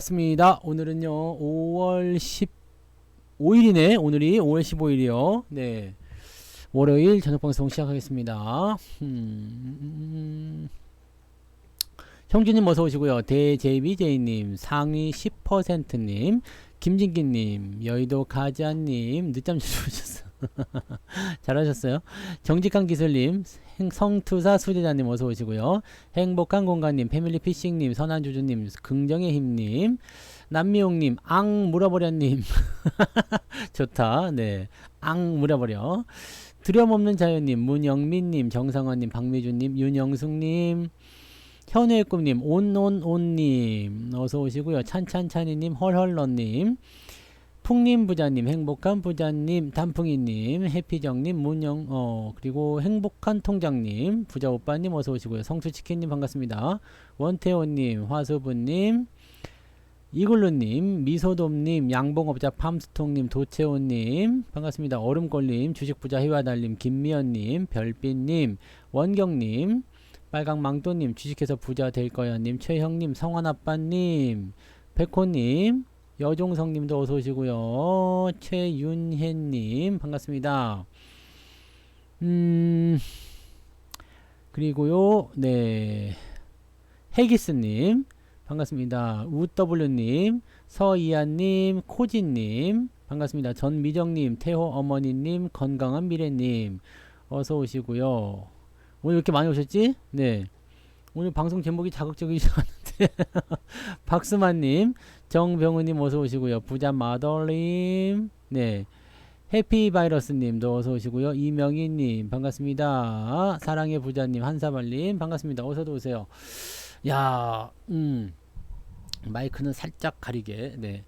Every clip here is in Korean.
맞습니다. 오늘은요 5월 15일이네. 오늘이 5월 15일이요. 네, 월요일 저녁 방송 시작하겠습니다. 형주님 어서 오시고요. 대제비제이님, 상위 10%님, 김진기님, 여의도 가지아님, 늦잠 주무셨어. 잘하셨어요. 정직한 기술님, 성투사 수제자님 어서 오시고요. 행복한 공간님, 패밀리피싱님, 선한주주님, 긍정의 힘님, 남미용님, 앙 물어버려님. 좋다. 네, 앙 물어버려. 두려움없는 자연님, 문영민님, 정상원님, 박미주님, 윤영숙님, 현우의 꿈님, 온온온님 어서 오시고요. 찬찬찬이님, 헐헐러님, 풍님 부자님, 행복한 부자님, 단풍이님, 해피정님, 그리고 행복한 통장님, 부자 오빠님 어서 오시고요. 성수치킨님 반갑습니다. 원태호님, 화수부님, 이글루님, 미소돔님, 양봉업자 팜스통님, 도채호님 반갑습니다. 얼음골님, 주식부자 희와달님, 김미연님, 별빛님, 원경님, 빨강망토님, 주식해서 부자 될거야님, 최형님, 성환아빠님, 백호님, 여종성님도 어서 오시고요. 최윤혜님 반갑습니다. 그리고요, 네, 해기스님 반갑습니다. 우W님, 서이안님, 코진님 반갑습니다. 전미정님, 태호 어머니님, 건강한 미래님 어서 오시고요. 오늘 이렇게 많이 오셨지? 네, 오늘 방송 제목이 자극적이지 않은데 박수만님, 정병우님 어서 오시고요. 부자 마더님, 네, 해피바이러스님도 어서 오시고요. 이명희님 반갑습니다. 사랑의 부자님, 한사발님 반갑습니다. 어서도 오세요. 야, 마이크는 살짝 가리게. 네,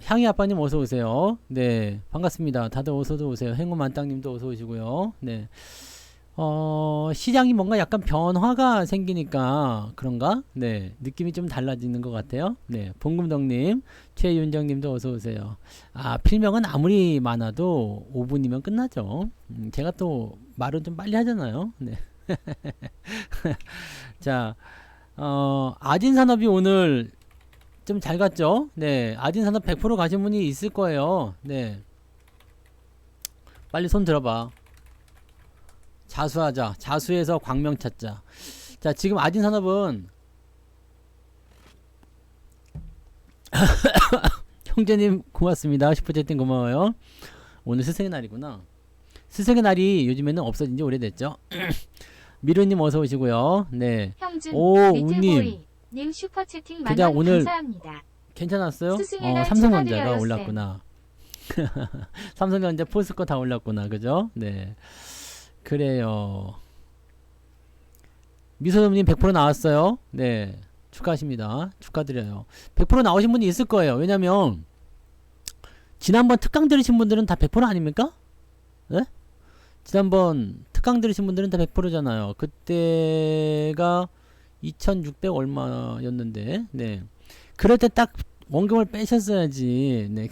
향이 아빠님 어서 오세요. 네, 반갑습니다. 다들 어서도 오세요. 행운만땅님도 어서 오시고요. 네. 시장이 뭔가 약간 변화가 생기니까 그런가? 네, 느낌이 좀 달라지는 것 같아요. 네, 봉금덕님, 최윤정님도 어서 오세요. 아, 필명은 아무리 많아도 5분이면 끝나죠. 제가 또 말은 좀 빨리 하잖아요. 네. 자, 아진산업이 오늘 좀 잘 갔죠? 네, 아진산업 100% 가신 분이 있을 거예요. 네, 빨리 손 들어봐. 자수하자. 자수해서 광명 찾자. 자, 지금 아진산업은 형제님 고맙습니다. 슈퍼채팅 고마워요. 오늘 스승의 날이구나. 스승의 날이 요즘에는 없어진 지 오래됐죠. 미루님 어서 오시고요. 네. 형준, 오, 우님. 님 슈퍼채팅 그냥 만원 오늘 감사합니다. 괜찮았어요? 스승의 날 삼성전자가 축하드려요, 올랐구나. 삼성전자 포스코 다 올랐구나. 그죠? 네. 그래요. 미소dom님 100% 나왔어요. 네, 축하하십니다. 축하드려요. 100% 나오신 분이 있을 거예요. 왜냐면 지난번 특강 들으신 분들은 다 100% 아닙니까? 네? 지난번 특강 들으신 분들은 다 100%잖아요. 그때가 2600 얼마였는데, 네, 그럴 때 딱 원금을 빼셨어야지. 네.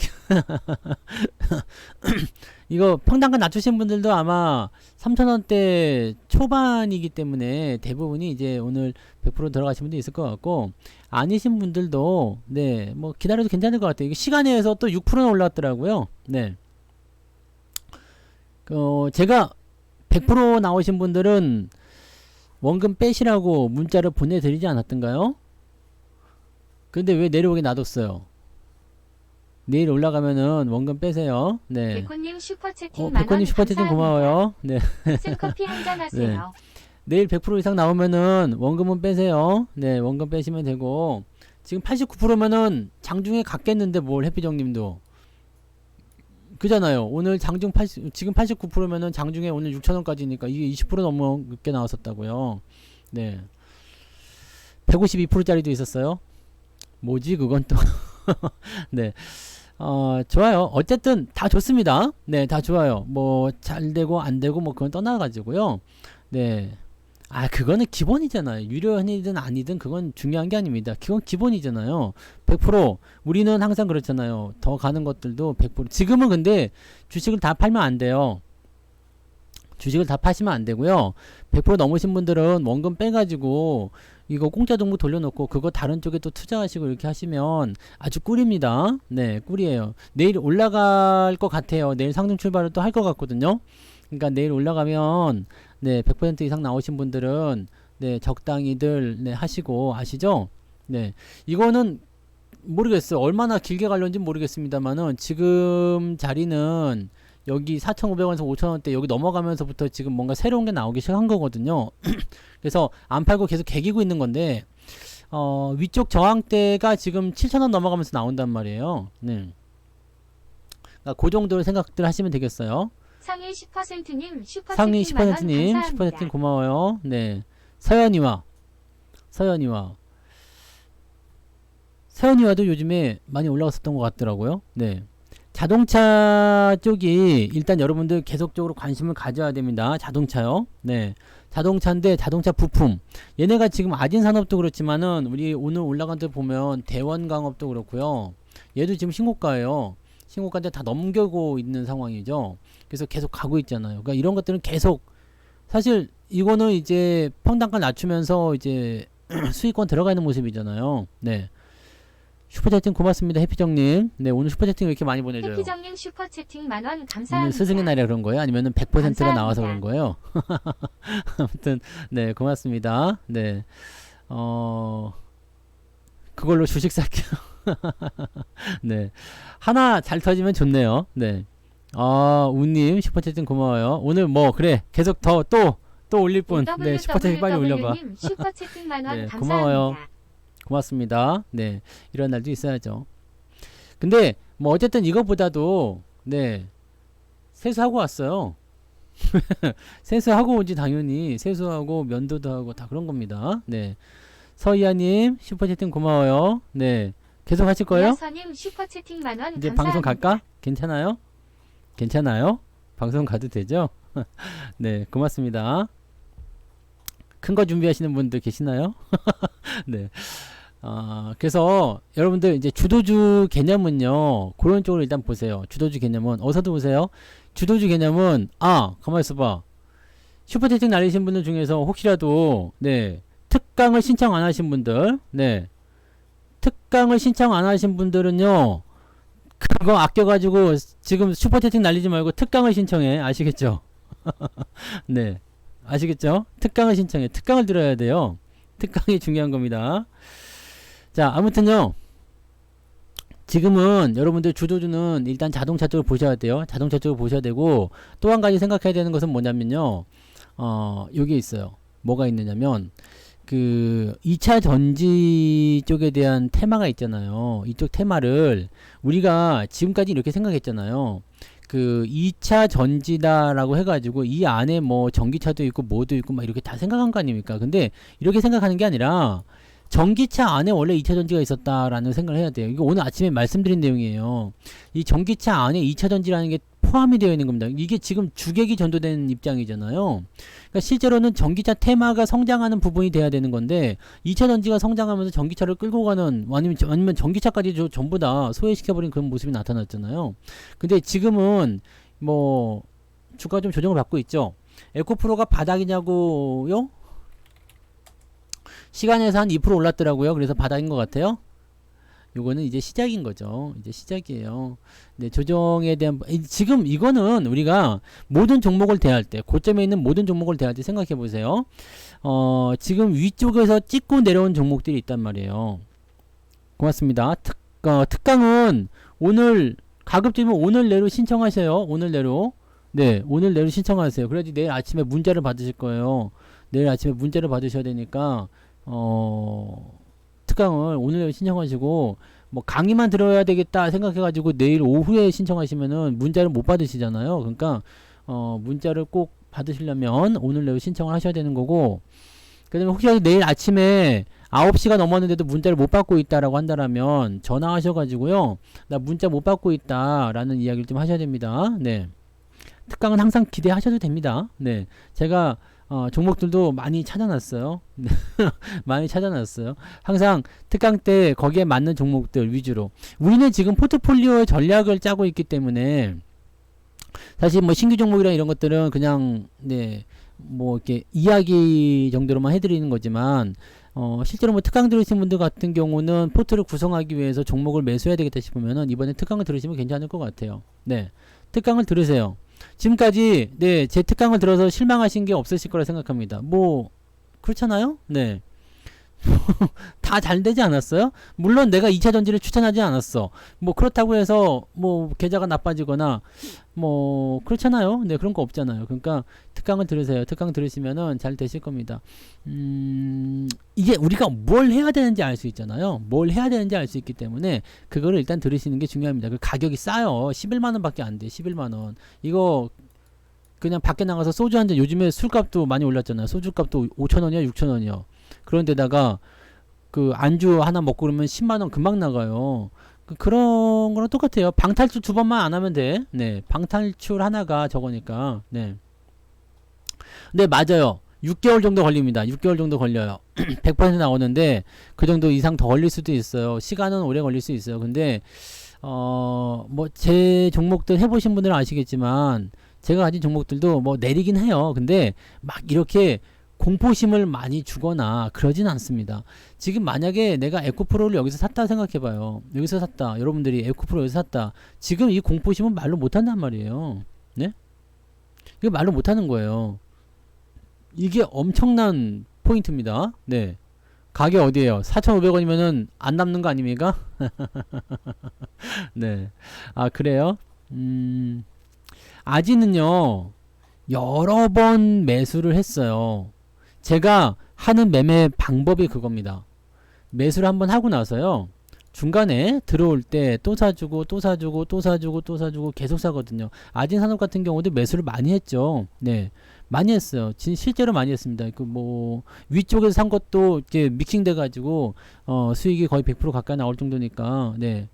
이거 평단가 낮추신 분들도 아마 3,000원대 초반이기 때문에 대부분이 이제 오늘 100% 들어가신 분도 있을 것 같고, 아니신 분들도 네, 뭐 기다려도 괜찮을 것 같아요. 이게 시간에 의해서 또 6%나 올랐더라고요. 네. 제가 100% 나오신 분들은 원금 빼시라고 문자를 보내드리지 않았던가요? 근데 왜 내려오게 놔뒀어요? 내일 올라가면은 원금 빼세요. 네. 백호님 슈퍼채팅 백호님 슈퍼채팅 고마워요. 네. 생커피 한잔 하세요. 네. 내일 100% 이상 나오면은 원금은 빼세요. 네, 원금 빼시면 되고, 지금 89%면은 장중에 갔겠는데 뭘, 해피정님도 그잖아요. 오늘 장중 지금 89%면은 장중에 오늘 6,000원까지니까 이게 20% 넘게 나왔었다고요. 네. 152%짜리도 있었어요. 뭐지 그건 또. 네. 좋아요. 어쨌든 다 좋습니다. 네, 다 좋아요. 뭐 잘 되고 안 되고 뭐 그건 떠나가지고요. 네. 아, 그거는 기본이잖아요. 유료현이든 아니든 그건 중요한 게 아닙니다. 그건 기본이잖아요. 100% 우리는 항상 그렇잖아요. 더 가는 것들도 100%. 지금은 근데 주식을 다 팔면 안 돼요. 주식을 다 파시면 안 되고요. 100% 넘으신 분들은 원금 빼가지고 이거 공짜 종목 돌려놓고 그거 다른 쪽에 또 투자하시고 이렇게 하시면 아주 꿀입니다. 네, 꿀이에요. 내일 올라갈 것 같아요. 내일 상승 출발을 또 할 것 같거든요. 그러니까 내일 올라가면 네, 100% 이상 나오신 분들은 네, 적당히들 네, 하시고 아시죠? 네, 이거는 모르겠어요. 얼마나 길게 갈런지 모르겠습니다만은 지금 자리는 여기 4,500원에서 5,000원대 여기 넘어가면서부터 지금 뭔가 새로운 게 나오기 시작한 거거든요. 그래서 안 팔고 계속 개기고 있는 건데 위쪽 저항대가 지금 7,000원 넘어가면서 나온단 말이에요. 네. 그러니까 그 정도로 생각들 하시면 되겠어요. 상위 10%님 슈퍼채팅 상위 만원 10%님 감사합니다. 10% 고마워요. 네. 서연이와도 요즘에 많이 올라갔었던 것 같더라고요. 네. 자동차 쪽이 일단 여러분들 계속적으로 관심을 가져야 됩니다. 자동차요. 네. 자동차인데 자동차 부품. 얘네가 지금 아진산업도 그렇지만은 우리 오늘 올라간 데 보면 대원강업도 그렇고요. 얘도 지금 신고가예요. 신고가인데 다 넘겨고 있는 상황이죠. 그래서 계속 가고 있잖아요. 그러니까 이런 것들은 계속 사실 이거는 이제 평단가 낮추면서 이제 수익권 들어가 있는 모습이잖아요. 네. 슈퍼채팅 고맙습니다. 해피정님. 네, 오늘 슈퍼채팅 왜 이렇게 많이 보내줘요? 해피정님 슈퍼채팅 만원 오늘 감사합니다. 스승의 날이라 그런 거예요? 아니면은 100%가 감사합니다. 나와서 그런 거예요? 아무튼, 네, 고맙습니다. 네, 그걸로 주식 살게요. 네, 하나 잘 터지면 좋네요. 네, 우님 슈퍼채팅 고마워요. 오늘 뭐, 그래, 계속 또 올릴 분. 네, 슈퍼채팅 빨리 올려봐. WWW님 슈퍼채팅 만원 네, 감사합니다. 고마워요. 고맙습니다. 네, 이런 날도 있어야죠. 근데 뭐 어쨌든 이거보다도 네, 세수하고 왔어요. 세수하고 오지 당연히. 세수하고 면도도 하고 다 그런 겁니다. 네, 서희아님 슈퍼채팅 고마워요. 네, 계속 하실 거예요? 이하서님 슈퍼채팅 만원 이제 감사합니다. 방송 갈까? 괜찮아요? 괜찮아요? 방송 가도 되죠? 네, 고맙습니다. 큰 거 준비하시는 분들 계시나요? 네. 그래서 여러분들 이제 주도주 개념은요, 그런 쪽으로 일단 보세요. 주도주 개념은 어디서도 보세요. 주도주 개념은 가만히 있어봐. 슈퍼채팅 날리신 분들 중에서 혹시라도 네, 특강을 신청 안 하신 분들, 네, 특강을 신청 안 하신 분들은요, 그거 아껴가지고 지금 슈퍼채팅 날리지 말고 특강을 신청해. 아시겠죠? 네, 아시겠죠? 특강을 신청해. 특강을 들어야 돼요. 특강이 중요한 겁니다. 자, 아무튼요, 지금은 여러분들 주도주는 일단 자동차 쪽을 보셔야 돼요. 자동차 쪽을 보셔야 되고, 또 한 가지 생각해야 되는 것은 뭐냐면요, 여기 있어요. 뭐가 있느냐면, 그 2차 전지 쪽에 대한 테마가 있잖아요. 이쪽 테마를 우리가 지금까지 이렇게 생각했잖아요. 그 2차 전지다라고 해가지고 이 안에 뭐 전기차도 있고 뭐도 있고 막 이렇게 다 생각한 거 아닙니까? 근데 이렇게 생각하는 게 아니라 전기차 안에 원래 2차 전지가 있었다라는 생각을 해야 돼요. 이거 오늘 아침에 말씀드린 내용이에요. 이 전기차 안에 2차 전지라는 게 포함이 되어 있는 겁니다. 이게 지금 주객이 전도된 입장이잖아요. 그러니까 실제로는 전기차 테마가 성장하는 부분이 돼야 되는 건데 2차 전지가 성장하면서 전기차를 끌고 가는 아니면 전기차까지 전부 다 소외시켜버린 그런 모습이 나타났잖아요. 근데 지금은 뭐 주가가 좀 조정을 받고 있죠. 에코프로가 바닥이냐고요? 시간에서 한 2% 올랐더라고요. 그래서 바닥인 것 같아요. 요거는 이제 시작인 거죠. 이제 시작이에요. 네, 조정에 대한 지금 이거는 우리가 모든 종목을 대할 때 고점에 있는 모든 종목을 대할 때 생각해 보세요. 지금 위쪽에서 찍고 내려온 종목들이 있단 말이에요. 고맙습니다. 특강은 오늘 가급적이면 오늘 내로 신청하세요. 오늘 내로. 네, 오늘 내로 신청하세요. 그래야지 내일 아침에 문자를 받으실 거예요. 내일 아침에 문자를 받으셔야 되니까 특강을 오늘 신청하시고 뭐 강의만 들어야 되겠다 생각해가지고 내일 오후에 신청하시면은 문자를 못 받으시잖아요. 그러니까 문자를 꼭 받으시려면 오늘 내로 신청을 하셔야 되는 거고, 그 다음에 혹시 내일 아침에 9시가 넘었는데도 문자를 못 받고 있다라고 한다라면 전화하셔가지고요, 나 문자 못 받고 있다라는 이야기를 좀 하셔야 됩니다. 네, 특강은 항상 기대하셔도 됩니다. 네, 제가 종목들도 많이 찾아놨어요. 많이 찾아놨어요. 항상 특강 때 거기에 맞는 종목들 위주로. 우리는 지금 포트폴리오의 전략을 짜고 있기 때문에 사실 뭐 신규 종목이랑 이런 것들은 그냥 네, 뭐 이렇게 이야기 정도로만 해드리는 거지만 실제로 뭐 특강 들으신 분들 같은 경우는 포트를 구성하기 위해서 종목을 매수해야 되겠다 싶으면은 이번에 특강을 들으시면 괜찮을 것 같아요. 네. 특강을 들으세요. 지금까지 네, 제 특강을 들어서 실망하신 게 없으실 거라 생각합니다. 뭐 그렇잖아요? 네. 다 잘 되지 않았어요? 물론 내가 2차 전지를 추천하지 않았어. 뭐 그렇다고 해서 뭐 계좌가 나빠지거나 뭐 그렇잖아요. 네, 그런 거 없잖아요. 그러니까 특강을 들으세요. 특강 들으시면은 잘 되실 겁니다. 이게 우리가 뭘 해야 되는지 알 수 있잖아요. 뭘 해야 되는지 알 수 있기 때문에 그거를 일단 들으시는 게 중요합니다. 그 가격이 싸요. 11만 원밖에 안 돼. 11만 원. 이거 그냥 밖에 나가서 소주 한 잔, 요즘에 술값도 많이 올랐잖아요. 소주값도 5,000원이야, 6,000원이요. 그런데다가 그 안주 하나 먹고 그러면 10만 원 금방 나가요. 그런 거랑 똑같아요. 방탈출 2번만 안 하면 돼. 네, 방탈출 하나가 저거니까. 네, 네 맞아요. 6개월 정도 걸립니다. 6개월 정도 걸려요. 100% 나오는데 그 정도 이상 더 걸릴 수도 있어요. 시간은 오래 걸릴 수 있어요. 근데 뭐 제 종목들 해보신 분들은 아시겠지만 제가 가진 종목들도 뭐 내리긴 해요. 근데 막 이렇게 공포심을 많이 주거나 그러진 않습니다. 지금 만약에 내가 에코프로를 여기서 샀다 생각해봐요. 여기서 샀다. 여러분들이 에코프로 여기서 샀다. 지금 이 공포심은 말로 못한단 말이에요. 네? 이거 말로 못하는 거예요. 이게 엄청난 포인트입니다. 네. 가격 어디에요? 4,500원이면은 안 남는 거 아닙니까? 네. 아, 그래요? 아지는요, 여러 번 매수를 했어요. 제가 하는 매매 방법이 그겁니다. 매수를 한번 하고 나서요, 중간에 들어올 때 또 사주고 또 사주고 또 사주고 또 사주고 계속 사거든요. 아진산업 같은 경우도 매수를 많이 했죠. 네, 많이 했어요. 실제로 많이 했습니다. 그 뭐 위쪽에서 산 것도 이렇게 믹싱돼 가지고 수익이 거의 100% 가까이 나올 정도니까. 네.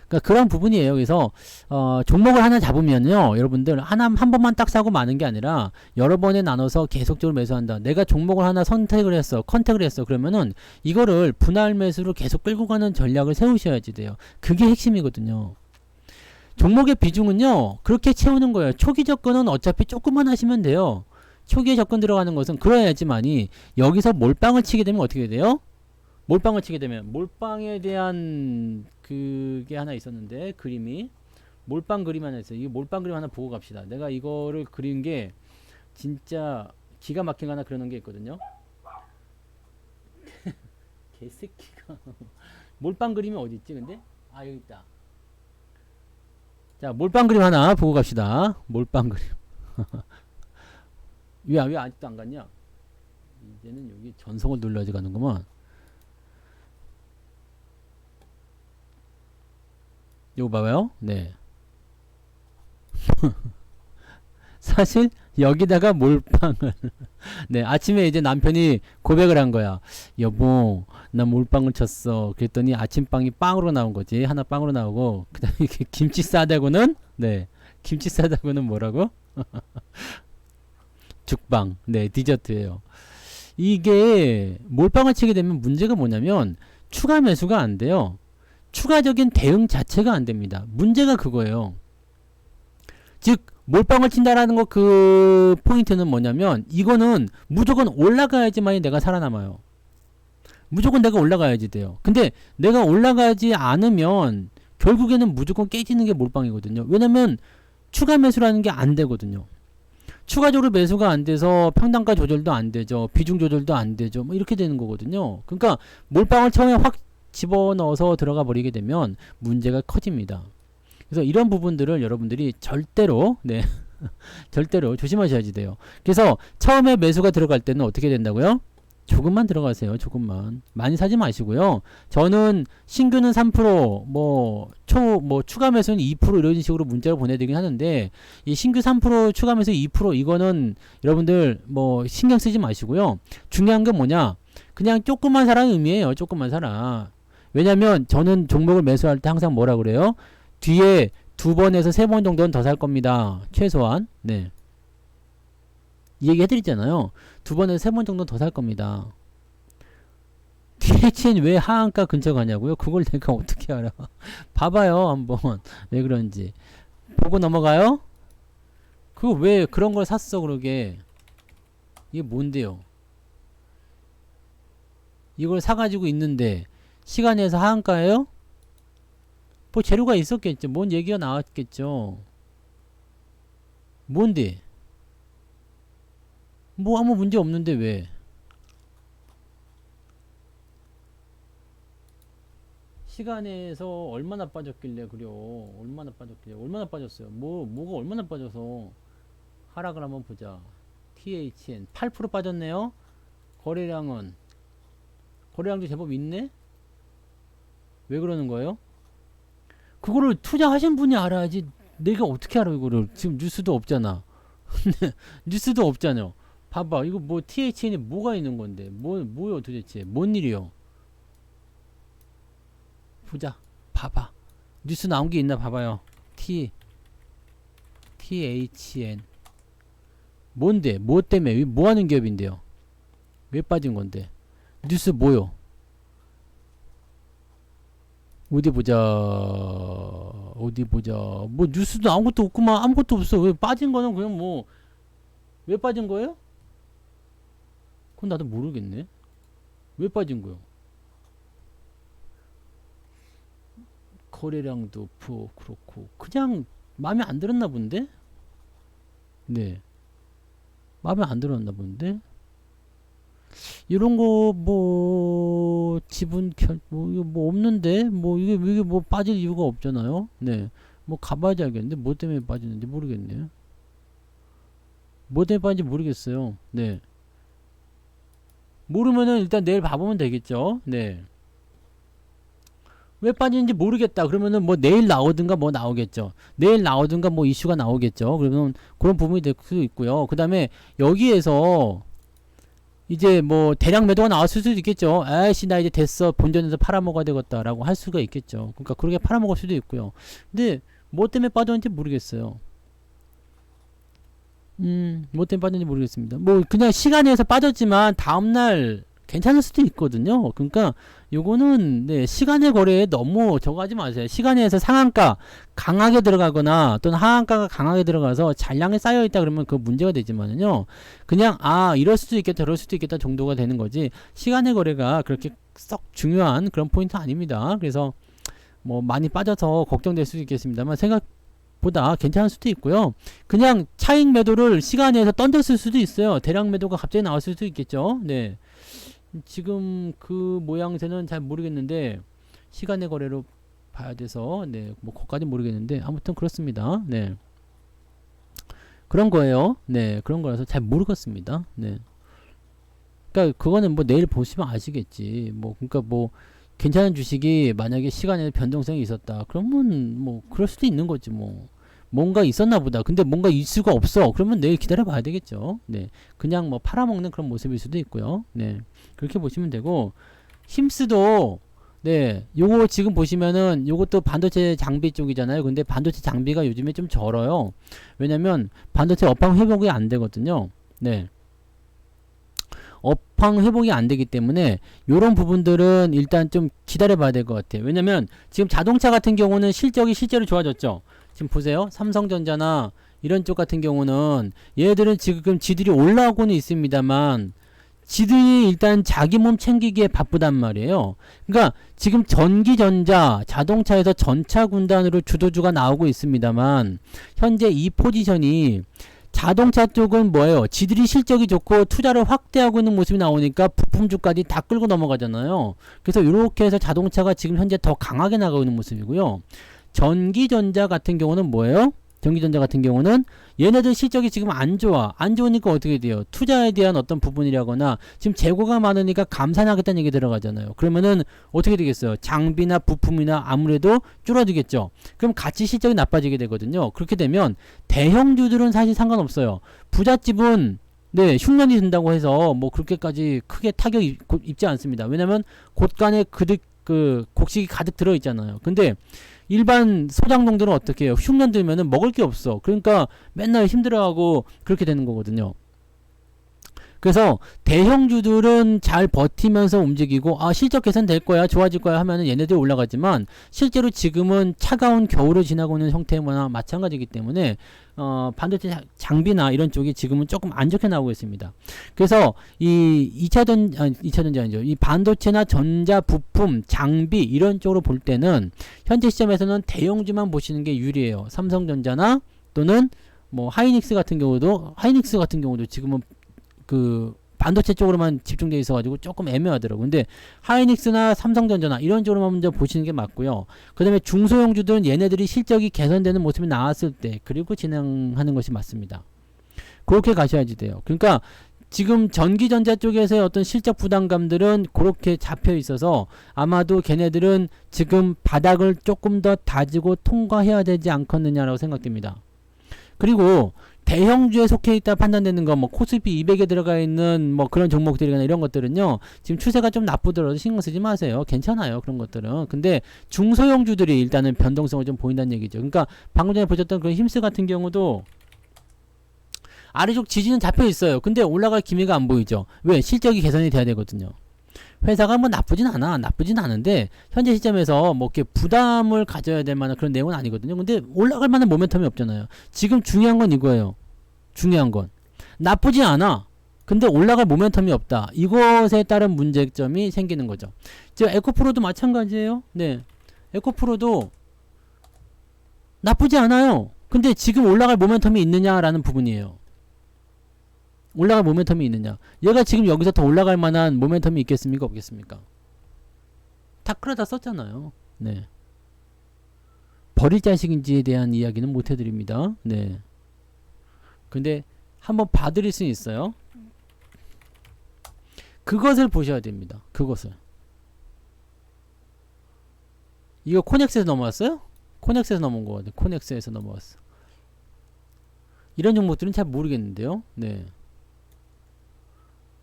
그러니까 그런 부분이에요. 그래서 종목을 하나 잡으면요, 여러분들 한 번만 딱 사고 마는 게 아니라 여러 번에 나눠서 계속적으로 매수한다. 내가 종목을 하나 선택을 했어, 컨택을 했어. 그러면은 이거를 분할 매수로 계속 끌고 가는 전략을 세우셔야지 돼요. 그게 핵심이거든요. 종목의 비중은요, 그렇게 채우는 거예요. 초기 접근은 어차피 조금만 하시면 돼요. 초기에 접근 들어가는 것은 그래야지만이 여기서 몰빵을 치게 되면 어떻게 돼요? 몰빵을 치게 되면 몰빵에 대한 그게 하나 있었는데, 그림이 몰빵 그림 하나 있어요. 이 몰빵 그림 하나 보고 갑시다. 내가 이거를 그린 게 진짜 기가 막힌 거 하나 그려놓은 게 있거든요. 개새끼가 몰빵 그림이 어디 있지 근데? 아, 여기 있다. 자, 몰빵 그림 하나 보고 갑시다. 몰빵 그림. 왜 아직도 안 갔냐? 이제는 여기 전송을 눌러야지 가는구만. 이거 봐봐요. 네. 사실 여기다가 몰빵을 네, 아침에 이제 남편이 고백을 한 거야. 여보, 나 몰빵을 쳤어. 그랬더니 아침빵이 빵으로 나온 거지. 하나 빵으로 나오고, 그 다음에 김치 싸다고는, 네, 김치 싸다고는 뭐라고? 죽빵. 네, 디저트예요. 이게 몰빵을 치게 되면 문제가 뭐냐면 추가 매수가 안 돼요. 추가적인 대응 자체가 안 됩니다. 문제가 그거예요. 즉 몰빵을 친다라는 거, 그 포인트는 뭐냐면 이거는 무조건 올라가야지만이 내가 살아남아요. 무조건 내가 올라가야지 돼요. 근데 내가 올라가지 않으면 결국에는 무조건 깨지는 게 몰빵이거든요. 왜냐면 추가 매수라는 게 안 되거든요. 추가적으로 매수가 안 돼서 평단가 조절도 안 되죠. 비중 조절도 안 되죠. 뭐 이렇게 되는 거거든요. 그러니까 몰빵을 처음에 확 집어넣어서 들어가 버리게 되면 문제가 커집니다. 그래서 이런 부분들을 여러분들이 절대로, 네, 절대로 조심하셔야지 돼요. 그래서 처음에 매수가 들어갈 때는 어떻게 된다고요? 조금만 들어가세요. 조금만. 많이 사지 마시고요. 저는 신규는 3%, 뭐 추가 매수는 2% 이런 식으로 문자를 보내드리긴 하는데, 이 신규 3% 추가 매수 2% 이거는 여러분들 뭐 신경 쓰지 마시고요. 중요한 건 뭐냐? 그냥 조금만 사라는 의미예요. 조금만 사라. 왜냐면 저는 종목을 매수할 때 항상 뭐라 그래요? 뒤에 2번에서 3번 정도는 더 살 겁니다. 최소한. 네. 이 얘기 해드리잖아요. 2번에서 3번 정도 더 살 겁니다. DHN 왜 하한가 근처 가냐고요? 그걸 내가 어떻게 알아? 봐봐요, 한번. 왜 그런지. 보고 넘어가요? 그거 왜 그런 걸 샀어, 그러게. 이게 뭔데요? 이걸 사가지고 있는데 시간에서 하한가예요? 뭐 재료가 있었겠죠. 뭔 얘기가 나왔겠죠. 뭔데? 뭐 아무 문제 없는데 왜? 시간에서 얼마나 빠졌길래 그래요? 얼마나 빠졌길래? 얼마나 빠졌어요? 뭐가 얼마나 빠져서 하락을 한번 보자. THN 8% 빠졌네요. 거래량도 제법 있네? 왜 그러는 거예요? 그거를 투자하신 분이 알아야지. 내가 어떻게 알아 이거를. 지금 뉴스도 없잖아. 뉴스도 없잖아요. 봐봐. 이거 뭐 THN에 뭐가 있는 건데. 뭐요 도대체. 뭔 일이요? 보자. 봐봐. 뉴스 나온 게 있나 봐봐요. THN. 뭔데? 뭐 때문에? 뭐 하는 기업인데요? 왜 빠진 건데? 뉴스 뭐요? 어디 보자. 뭐 뉴스도 아무것도 없구만. 아무것도 없어. 왜 빠진 거는 그냥 뭐 왜 빠진 거예요? 그건 나도 모르겠네. 왜 빠진 거요? 거래량도 그렇고 그냥 마음에 안 들었나 본데? 네. 마음에 안 들었나 본데? 이런 거 뭐 지분 이거 뭐 없는데 이게 뭐 빠질 이유가 없잖아요. 네. 뭐 가봐야지 알겠는데 뭐 때문에 빠지는지 모르겠네요. 뭐 때문에 빠진지 모르겠어요. 네. 모르면은 일단 내일 봐보면 되겠죠. 네. 왜 빠지는지 모르겠다. 그러면은 뭐 내일 나오든가 뭐 나오겠죠. 내일 나오든가 뭐 이슈가 나오겠죠. 그러면 그런 부분이 될 수도 있고요. 그 다음에 여기에서 이제 뭐 대량 매도가 나왔을 수도 있겠죠. 아이씨 나 이제 됐어. 본전에서 팔아먹어야 되겠다 라고 할 수가 있겠죠. 그러니까 그렇게 팔아먹을 수도 있고요. 근데 뭐 때문에 빠졌는지 모르겠어요. 뭐 때문에 빠졌는지 모르겠습니다. 뭐 그냥 시간에서 빠졌지만 다음날 괜찮을 수도 있거든요. 그러니까 요거는 네, 시간의 거래에 너무 저거 하지 마세요. 시간에서 상한가 강하게 들어가거나 또는 하한가가 강하게 들어가서 잔량이 쌓여있다 그러면 그 문제가 되지만은요. 그냥 이럴 수도 있겠다 저럴 수도 있겠다 정도가 되는 거지 시간의 거래가 그렇게 썩 중요한 그런 포인트 아닙니다. 그래서 뭐 많이 빠져서 걱정될 수도 있겠습니다만 생각보다 괜찮을 수도 있고요. 그냥 차익 매도를 시간에서 던졌을 수도 있어요. 대량 매도가 갑자기 나왔을 수도 있겠죠. 네. 지금 그 모양새는 잘 모르겠는데 시간의 거래로 봐야 돼서 네, 뭐 그것까지 모르겠는데 아무튼 그렇습니다. 네. 그런 거예요. 네. 그런 거라서 잘 모르겠습니다. 네. 그러니까 그거는 뭐 내일 보시면 아시겠지. 뭐 그러니까 뭐 괜찮은 주식이 만약에 시간에 변동성이 있었다. 그러면 뭐 그럴 수도 있는 거지 뭐. 뭔가 있었나 보다. 근데 뭔가 이슈가 없어. 그러면 내일 기다려 봐야 되겠죠. 네. 그냥 뭐 팔아먹는 그런 모습일 수도 있고요. 네. 그렇게 보시면 되고, 힘스도, 네. 요거 지금 보시면은 요것도 반도체 장비 쪽이잖아요. 근데 반도체 장비가 요즘에 좀 절어요. 왜냐면 반도체 업황 회복이 안 되거든요. 네. 업황 회복이 안 되기 때문에 요런 부분들은 일단 좀 기다려 봐야 될 것 같아요. 왜냐면 지금 자동차 같은 경우는 실적이 실제로 좋아졌죠. 지금 보세요. 삼성전자나 이런 쪽 같은 경우는 얘들은 지금 지들이 올라오고는 있습니다만 지들이 일단 자기 몸 챙기기에 바쁘단 말이에요. 그러니까 지금 전기전자, 자동차에서 전차 군단으로 주도주가 나오고 있습니다만 현재 이 포지션이 자동차 쪽은 뭐예요? 지들이 실적이 좋고 투자를 확대하고 있는 모습이 나오니까 부품주까지 다 끌고 넘어가잖아요. 그래서 이렇게 해서 자동차가 지금 현재 더 강하게 나가고 있는 모습이고요. 전기전자 같은 경우는 뭐예요? 전기전자 같은 경우는 얘네들 실적이 지금 안 좋아. 안 좋으니까 어떻게 돼요? 투자에 대한 어떤 부분이라거나 지금 재고가 많으니까 감산하겠다는 얘기 들어가잖아요. 그러면은 어떻게 되겠어요? 장비나 부품이나 아무래도 줄어들겠죠. 그럼 같이 실적이 나빠지게 되거든요. 그렇게 되면 대형주들은 사실 상관없어요. 부잣집은 네, 흉년이 든다고 해서 뭐 그렇게까지 크게 타격 입지 않습니다. 왜냐면 곳간에 곡식이 가득 들어 있잖아요. 근데 일반 소장농들은 어떻게 해요? 흉년 들면은 먹을 게 없어. 그러니까 맨날 힘들어하고 그렇게 되는 거거든요. 그래서 대형주들은 잘 버티면서 움직이고 실적 개선 될 거야 좋아질 거야 하면은 얘네들이 올라가지만 실제로 지금은 차가운 겨울을 지나고 있는 형태나 마찬가지이기 때문에 반도체 장비나 이런 쪽이 지금은 조금 안 좋게 나오고 있습니다. 그래서 이 2차 전지 아니죠. 이 반도체나 전자 부품, 장비 이런 쪽으로 볼 때는 현재 시점에서는 대형주만 보시는 게 유리해요. 삼성전자나 또는 뭐 하이닉스 같은 경우도 지금은 그 반도체 쪽으로만 집중되어 있어가지고 조금 애매하더라고요. 근데 하이닉스나 삼성전자나 이런 쪽으로만 먼저 보시는 게 맞고요. 그 다음에 중소형주들은 얘네들이 실적이 개선되는 모습이 나왔을 때 그리고 진행하는 것이 맞습니다. 그렇게 가셔야지 돼요. 그러니까 지금 전기전자 쪽에서의 어떤 실적 부담감들은 그렇게 잡혀 있어서 아마도 걔네들은 지금 바닥을 조금 더 다지고 통과해야 되지 않겠느냐라고 생각됩니다. 그리고 대형주에 속해 있다 판단되는 거, 뭐 코스피 200에 들어가 있는 뭐 그런 종목들이나 이런 것들은요, 지금 추세가 좀 나쁘더라도 신경 쓰지 마세요. 괜찮아요, 그런 것들은. 근데 중소형주들이 일단은 변동성을 좀 보인다는 얘기죠. 그러니까 방금 전에 보셨던 그런 힘스 같은 경우도 아래쪽 지지는 잡혀 있어요. 근데 올라갈 기미가 안 보이죠. 왜? 실적이 개선이 돼야 되거든요. 회사가 뭐 나쁘진 않은데 현재 시점에서 뭐 이렇게 부담을 가져야 될 만한 그런 내용은 아니거든요. 근데 올라갈 만한 모멘텀이 없잖아요. 지금 중요한 건 이거예요. 중요한 건 나쁘지 않아. 근데 올라갈 모멘텀이 없다. 이것에 따른 문제점이 생기는 거죠. 지금 에코프로도 마찬가지예요. 네, 에코프로도 나쁘지 않아요. 근데 지금 올라갈 모멘텀이 있느냐라는 부분이에요. 올라갈 모멘텀이 있느냐. 얘가 지금 여기서 더 올라갈 만한 모멘텀이 있겠습니까? 없겠습니까? 다 끌어다 썼잖아요. 네. 버릴 자식인지에 대한 이야기는 못 해드립니다. 네. 근데 한번 봐드릴 수 있어요. 그것을 보셔야 됩니다. 그것을. 이거 코넥스에서 넘어왔어요? 코넥스에서 넘어온 거 같아요. 코넥스에서 넘어왔어. 이런 종목들은 잘 모르겠는데요. 네.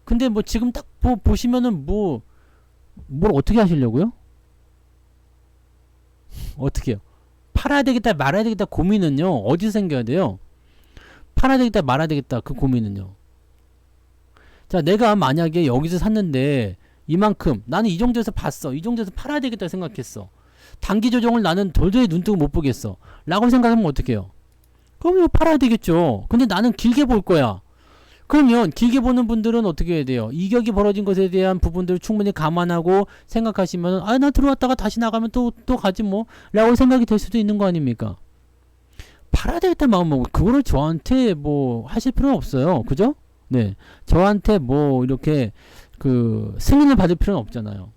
근데 뭐 지금 딱 보시면은 뭘 어떻게 하시려고요? 어떻게요? 팔아야 되겠다 말아야 되겠다 고민은요 어디서 생겨야 돼요? 팔아야 되겠다 말아야 되겠다 그 고민은요. 자, 내가 만약에 여기서 샀는데 이만큼 나는 이 정도에서 봤어. 이 정도에서 팔아야 되겠다 생각했어. 단기 조정을 나는 도저히 눈뜨고 못 보겠어 라고 생각하면 어떻게 해요? 그럼 이거 팔아야 되겠죠. 근데 나는 길게 볼 거야. 그러면 길게 보는 분들은 어떻게 해야 돼요? 이격이 벌어진 것에 대한 부분들을 충분히 감안하고 생각하시면 나 들어왔다가 다시 나가면 또 가지 뭐 라고 생각이 될 수도 있는 거 아닙니까? 팔아야 되겠다 마음 먹고 그거를 저한테 뭐 하실 필요는 없어요. 그죠? 네, 저한테 뭐 이렇게 그 승인을 받을 필요는 없잖아요.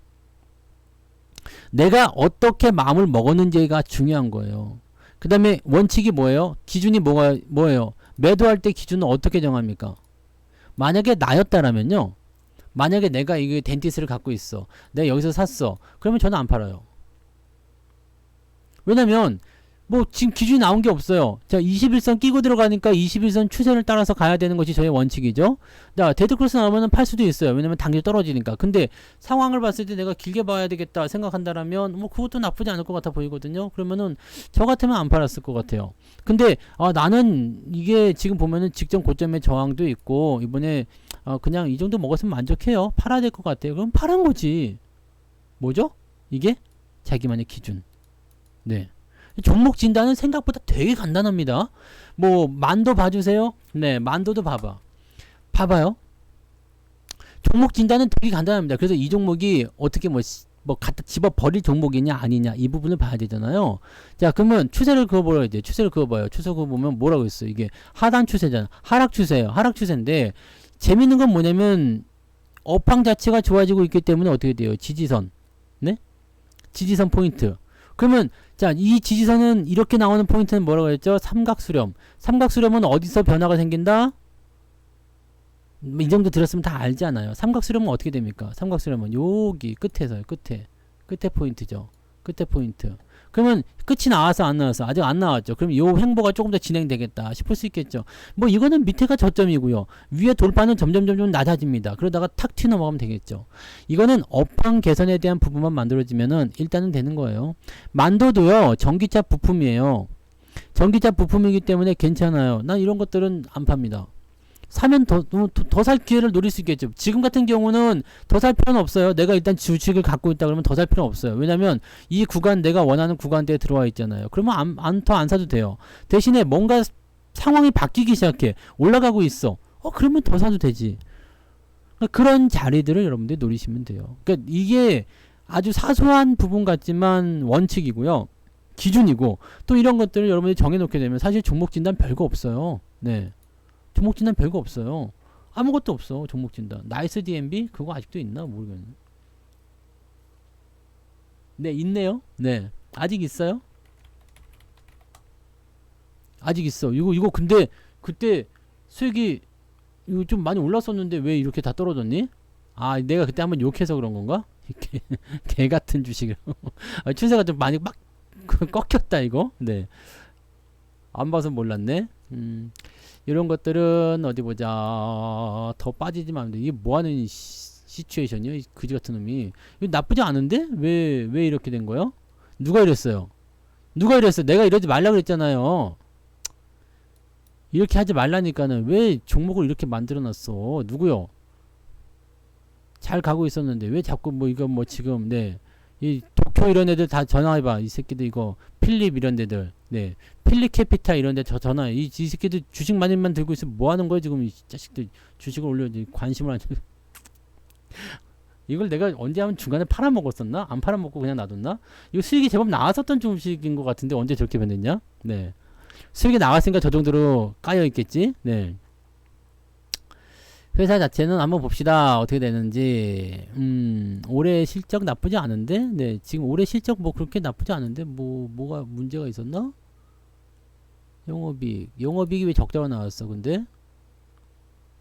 내가 어떻게 마음을 먹었는지가 중요한 거예요. 그 다음에 원칙이 뭐예요? 기준이 뭐예요? 매도할 때 기준은 어떻게 정합니까? 만약에 나였다라면요. 만약에 내가 이게 덴티스를 갖고 있어. 내가 여기서 샀어. 그러면 저는 안 팔아요. 왜냐면 뭐 지금 기준이 나온 게 없어요. 자, 21선 끼고 들어가니까 21선 추세를 따라서 가야 되는 것이 저의 원칙이죠. 자, 데드크로스 나오면은 팔 수도 있어요. 왜냐면 당길 떨어지니까. 근데 상황을 봤을 때 내가 길게 봐야 되겠다 생각한다라면 뭐 그것도 나쁘지 않을 것 같아 보이거든요. 그러면은 저 같으면 안 팔았을 것 같아요. 근데 나는 이게 지금 보면은 직전 고점의 저항도 있고 이번에 그냥 이 정도 먹었으면 만족해요. 팔아야 될 것 같아요. 그럼 파란 거지. 뭐죠? 이게 자기만의 기준. 네. 종목 진단은 생각보다 되게 간단합니다. 뭐 만도 봐주세요. 네, 만도도 봐봐요. 종목 진단은 되게 간단합니다. 그래서 이 종목이 어떻게 뭐 갖다 집어 버릴 종목이냐 아니냐 이 부분을 봐야 되잖아요. 자, 그러면 추세를 그어보라 이제 추세를 그어봐요. 추세 그어보면 뭐라고 했어요? 이게 하단 추세잖아. 하락 추세예요. 하락 추세인데 재밌는 건 뭐냐면 업황 자체가 좋아지고 있기 때문에 어떻게 돼요? 지지선, 네? 지지선 포인트. 그러면 자, 이 지지선은 이렇게 나오는 포인트는 뭐라고 했죠? 삼각수렴. 삼각수렴은 어디서 변화가 생긴다? 이 정도 들었으면 다 알잖아요. 삼각수렴은 어떻게 됩니까? 삼각수렴은 여기 끝에서요. 끝에 포인트죠. 끝에 포인트. 그러면 끝이 나와서 안 나와서 아직 안 나왔죠. 그럼 요 횡보가 조금 더 진행되겠다 싶을 수 있겠죠. 뭐 이거는 밑에가 저점이고요. 위에 돌파는 점점 낮아집니다. 그러다가 탁 튀어 넘어가면 되겠죠. 이거는 업황 개선에 대한 부분만 만들어지면은 일단은 되는 거예요. 만도도요. 전기차 부품이에요. 전기차 부품이기 때문에 괜찮아요. 난 이런 것들은 안 팝니다. 사면 더 살 기회를 노릴 수 있겠죠. 지금 같은 경우는 더 살 필요는 없어요. 내가 일단 주식을 갖고 있다 그러면 더 살 필요는 없어요. 왜냐면 이 구간 내가 원하는 구간대에 들어와 있잖아요. 그러면 더 안 사도 돼요. 대신에 뭔가 상황이 바뀌기 시작해. 올라가고 있어. 그러면 더 사도 되지. 그러니까 그런 자리들을 여러분들이 노리시면 돼요. 그러니까 이게 아주 사소한 부분 같지만 원칙이고요. 기준이고, 또 이런 것들을 여러분들이 정해놓게 되면 사실 종목 진단 별거 없어요. 네. 종목 진단 별거 없어요. 아무것도 없어. 종목 진단. 나이스 DNB? 그거 아직도 있나? 모르겠네. 네, 있네요. 네. 아직 있어요? 아직 있어. 이거 근데 그때 수익이 이거 좀 많이 올랐었는데 왜 이렇게 다 떨어졌니? 내가 그때 한번 욕해서 그런 건가? 개 같은 주식을. 추세가 좀 많이 막 꺾였다 이거. 네. 안 봐서 몰랐네. 이런 것들은 어디 보자. 더 빠지지만 안 돼. 이게 뭐 하는 시츄에이션이야? 이 그지 같은 놈이. 이거 나쁘지 않은데? 왜 이렇게 된 거야? 누가 이랬어요? 누가 이랬어? 내가 이러지 말라 그랬잖아요. 이렇게 하지 말라니까는 왜 종목을 이렇게 만들어 놨어? 누구요? 잘 가고 있었는데 왜 자꾸 뭐 이거 뭐 지금 이 도쿄 이런 애들 다 전화해봐. 이 새끼들 이거 필립 이런 애들 필립 캐피탈 이런 데 전화해. 이 새끼들 주식 많이만 들고 있으면 뭐 하는 거야 지금 이 자식들. 주식을 올려야지. 관심을 안 줘. 이걸 내가 언제 하면 중간에 팔아먹었었나? 안 팔아먹고 그냥 놔뒀나? 이거 수익이 제법 나왔었던 주식인 것 같은데 언제 저렇게 변했냐? 네. 수익이 나왔으니까 저 정도로 까여 있겠지? 네. 회사 자체는 한번 봅시다. 어떻게 되는지. 올해 실적 나쁘지 않은데? 네. 지금 올해 실적 뭐 그렇게 나쁘지 않은데? 뭐가 문제가 있었나? 영업이익이 왜 적자가 나왔어, 근데?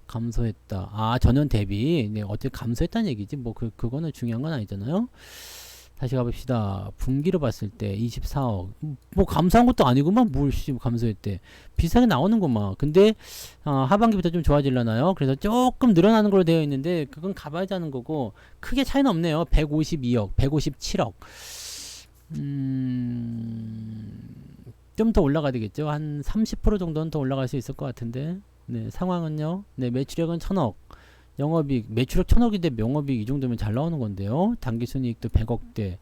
감소했다. 전년 대비. 네. 어쨌든 감소했다는 얘기지. 뭐, 그거는 중요한 건 아니잖아요? 다시 가봅시다. 분기로 봤을 때 24억. 뭐 감소한 것도 아니구만. 뭘 감소했대. 비슷하게 나오는구만. 근데 하반기부터 좀 좋아지려나요? 그래서 조금 늘어나는 걸로 되어 있는데 그건 가봐야지 하는 거고 크게 차이는 없네요. 152억, 157억. 좀 더 올라가야 되겠죠. 한 30% 정도는 더 올라갈 수 있을 것 같은데. 네, 상황은요. 네, 매출액은 1000억. 영업이익, 매출액 1000억인데 영업이익 이 정도면 잘 나오는 건데요. 당기순이익도 100억대.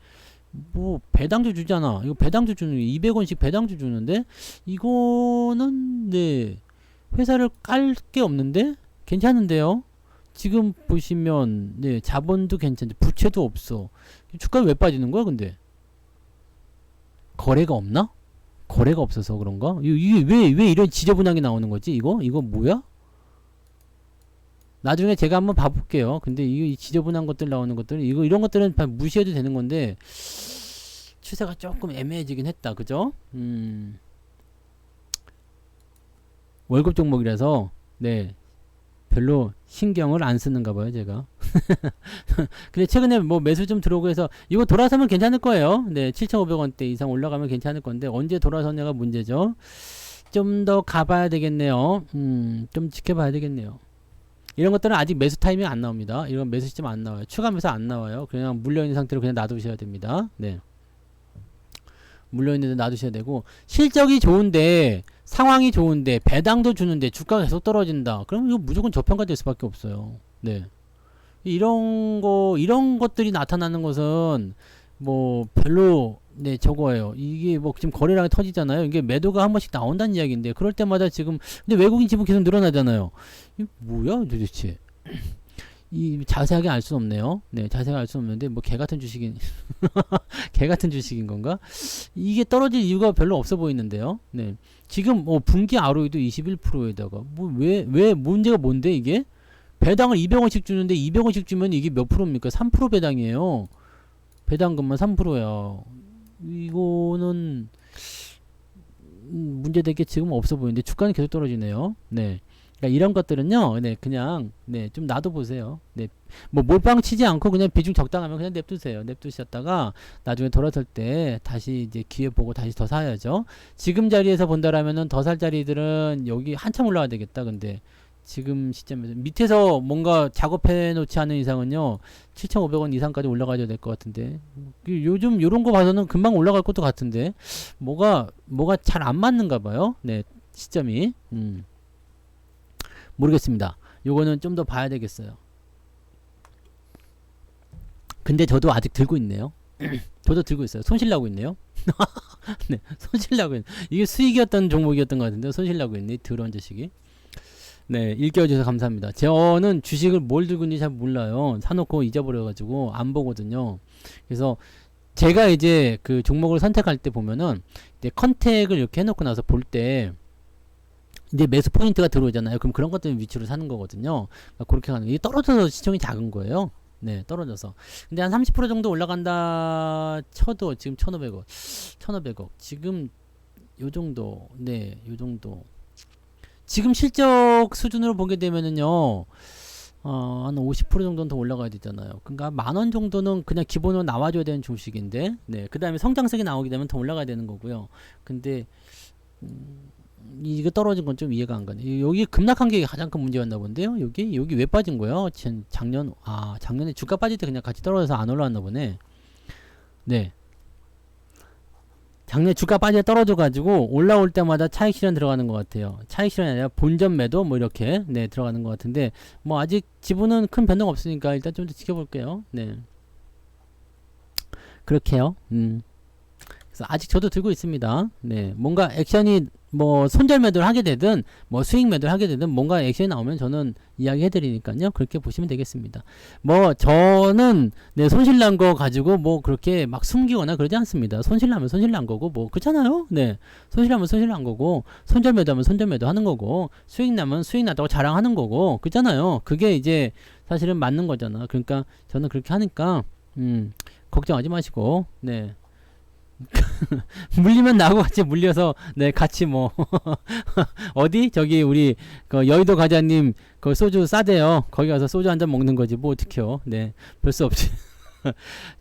뭐 배당주 주잖아. 이거 배당주 주는 200원씩 배당주 주는데 이거는 회사를 깔 게 없는데 괜찮은데요. 지금 보시면 자본도 괜찮지. 부채도 없어. 주가 왜 빠지는 거야, 근데? 거래가 없나? 거래가 없어서 그런가? 이게 왜 이런 지저분하게 나오는 거지? 이거 뭐야? 나중에 제가 한번 봐볼게요. 근데 이 지저분한 것들 나오는 것들은 이런 것들은 다 무시해도 되는 건데 추세가 조금 애매해지긴 했다. 그죠? 월급 종목이라서 별로 신경을 안 쓰는가 봐요, 제가. 근데 최근에 뭐 매수 좀 들어오고 해서 이거 돌아서면 괜찮을 거예요. 7,500원대 이상 올라가면 괜찮을 건데 언제 돌아서냐가 문제죠. 좀 더 가봐야 되겠네요. 좀 지켜봐야 되겠네요. 이런 것들은 아직 매수 타이밍 안 나옵니다. 이런 매수 시점 안 나와요. 추가 매수 안 나와요. 그냥 물려있는 상태로 그냥 놔두셔야 됩니다. 물려있는 데 놔두셔야 되고 실적이 좋은데 상황이 좋은데 배당도 주는데 주가가 계속 떨어진다. 그러면 이거 무조건 저평가될 수밖에 없어요. 이런 것들이 나타나는 것은 뭐 별로 저거예요. 이게 뭐 지금 거래량이 터지잖아요. 이게 매도가 한 번씩 나온다는 이야기인데 그럴 때마다 지금 근데 외국인 지분 계속 늘어나잖아요. 이게 뭐야 도대체? 이 자세하게 알 수는 없네요. 자세하게 알 수는 없는데 뭐 개 같은 주식인 개 같은 주식인 건가? 이게 떨어질 이유가 별로 없어 보이는데요. 지금 분기 ROE도 21%에다가 뭐 왜 문제가 뭔데 이게? 배당을 200원씩 주는데 200원씩 주면 이게 몇 프로입니까? 3% 배당이에요. 배당금만 3%야. 이거는 문제될 게 지금 없어 보이는데 주가는 계속 떨어지네요. 그러니까 이런 것들은요, 그냥 좀 놔둬보세요. 뭐 몰빵 치지 않고 그냥 비중 적당하면 그냥 냅두세요. 냅두셨다가 나중에 돌아설 때 다시 이제 기회 보고 다시 더 사야죠. 지금 자리에서 본다라면은 더 살 자리들은 여기 한참 올라가야 되겠다. 근데 지금 시점에서 밑에서 뭔가 작업해 놓지 않은 이상은요 7,500원 이상까지 올라가야 될 것 같은데 요즘 요런 거 봐서는 금방 올라갈 것도 같은데 뭐가 잘 안 맞는가 봐요. 시점이 모르겠습니다. 요거는 좀 더 봐야 되겠어요. 근데 저도 아직 들고 있네요. 저도 들고 있어요. 손실 나고 있네요. 네, 손실나고 있네. 이게 수익이었던 종목이었던 것 같은데 손실나고 있네. 더러운 자식이. 네, 읽겨주셔서 감사합니다. 저는 주식을 뭘 들고 있는지 잘 몰라요. 사놓고 잊어버려가지고 안 보거든요. 그래서 제가 이제 그 종목을 선택할 때 보면은 이제 컨택을 이렇게 해놓고 나서 볼 때 이제 매수 포인트가 들어오잖아요. 그럼 그런 것들 위치로 사는 거거든요. 그러니까 그렇게 가는 이게 떨어져서 시총이 작은 거예요. 네, 떨어져서. 근데 한 30% 정도 올라간다 쳐도 지금 1,500억, 1,500억. 지금 요 정도, 네, 요 정도. 지금 실적 수준으로 보게 되면은요, 한 50% 정도는 더 올라가야 되잖아요. 그러니까 10,000원 정도는 그냥 기본으로 나와줘야 되는 주식인데, 네, 그 다음에 성장성이 나오게 되면 더 올라가야 되는 거고요. 근데, 이거 떨어진 건 좀 이해가 안 가네. 여기 급락한 게 가장 큰 문제였나 본데요. 여기 왜 빠진 거예요? 작년에 주가 빠질 때 그냥 같이 떨어져서 안 올라왔나 보네. 네. 작년에 주가 빠져 떨어져가지고 올라올 때마다 차익 실현 들어가는 것 같아요. 차익 실현이 아니라 본전 매도 뭐 이렇게 네 들어가는 것 같은데 뭐 아직 지분은 큰 변동 없으니까 일단 좀 더 지켜볼게요. 네. 그렇게요. 그래서 아직 저도 들고 있습니다. 네, 뭔가 액션이 뭐 손절 매도를 하게 되든 뭐 수익 매도를 하게 되든 뭔가 액션이 나오면 저는 이야기해 드리니까요. 그렇게 보시면 되겠습니다. 뭐 저는 네, 손실 난 거 가지고 뭐 그렇게 막 숨기거나 그러지 않습니다. 손실 나면 손실 난 거고 뭐 그렇잖아요. 네. 손실 나면 손실 난 거고 손절 매도하면 손절 매도 하는 거고 수익 나면 수익 났다고 자랑하는 거고 그렇잖아요. 그게 이제 사실은 맞는 거잖아. 그러니까 저는 그렇게 하니까 걱정하지 마시고 네. 물리면 나하고 같이 물려서 네 같이 뭐 어디 저기 우리 그 여의도 과자님 그 소주 싸대요. 거기 가서 소주 한 잔 먹는 거지 뭐 어떡해요. 네 별 수 없지.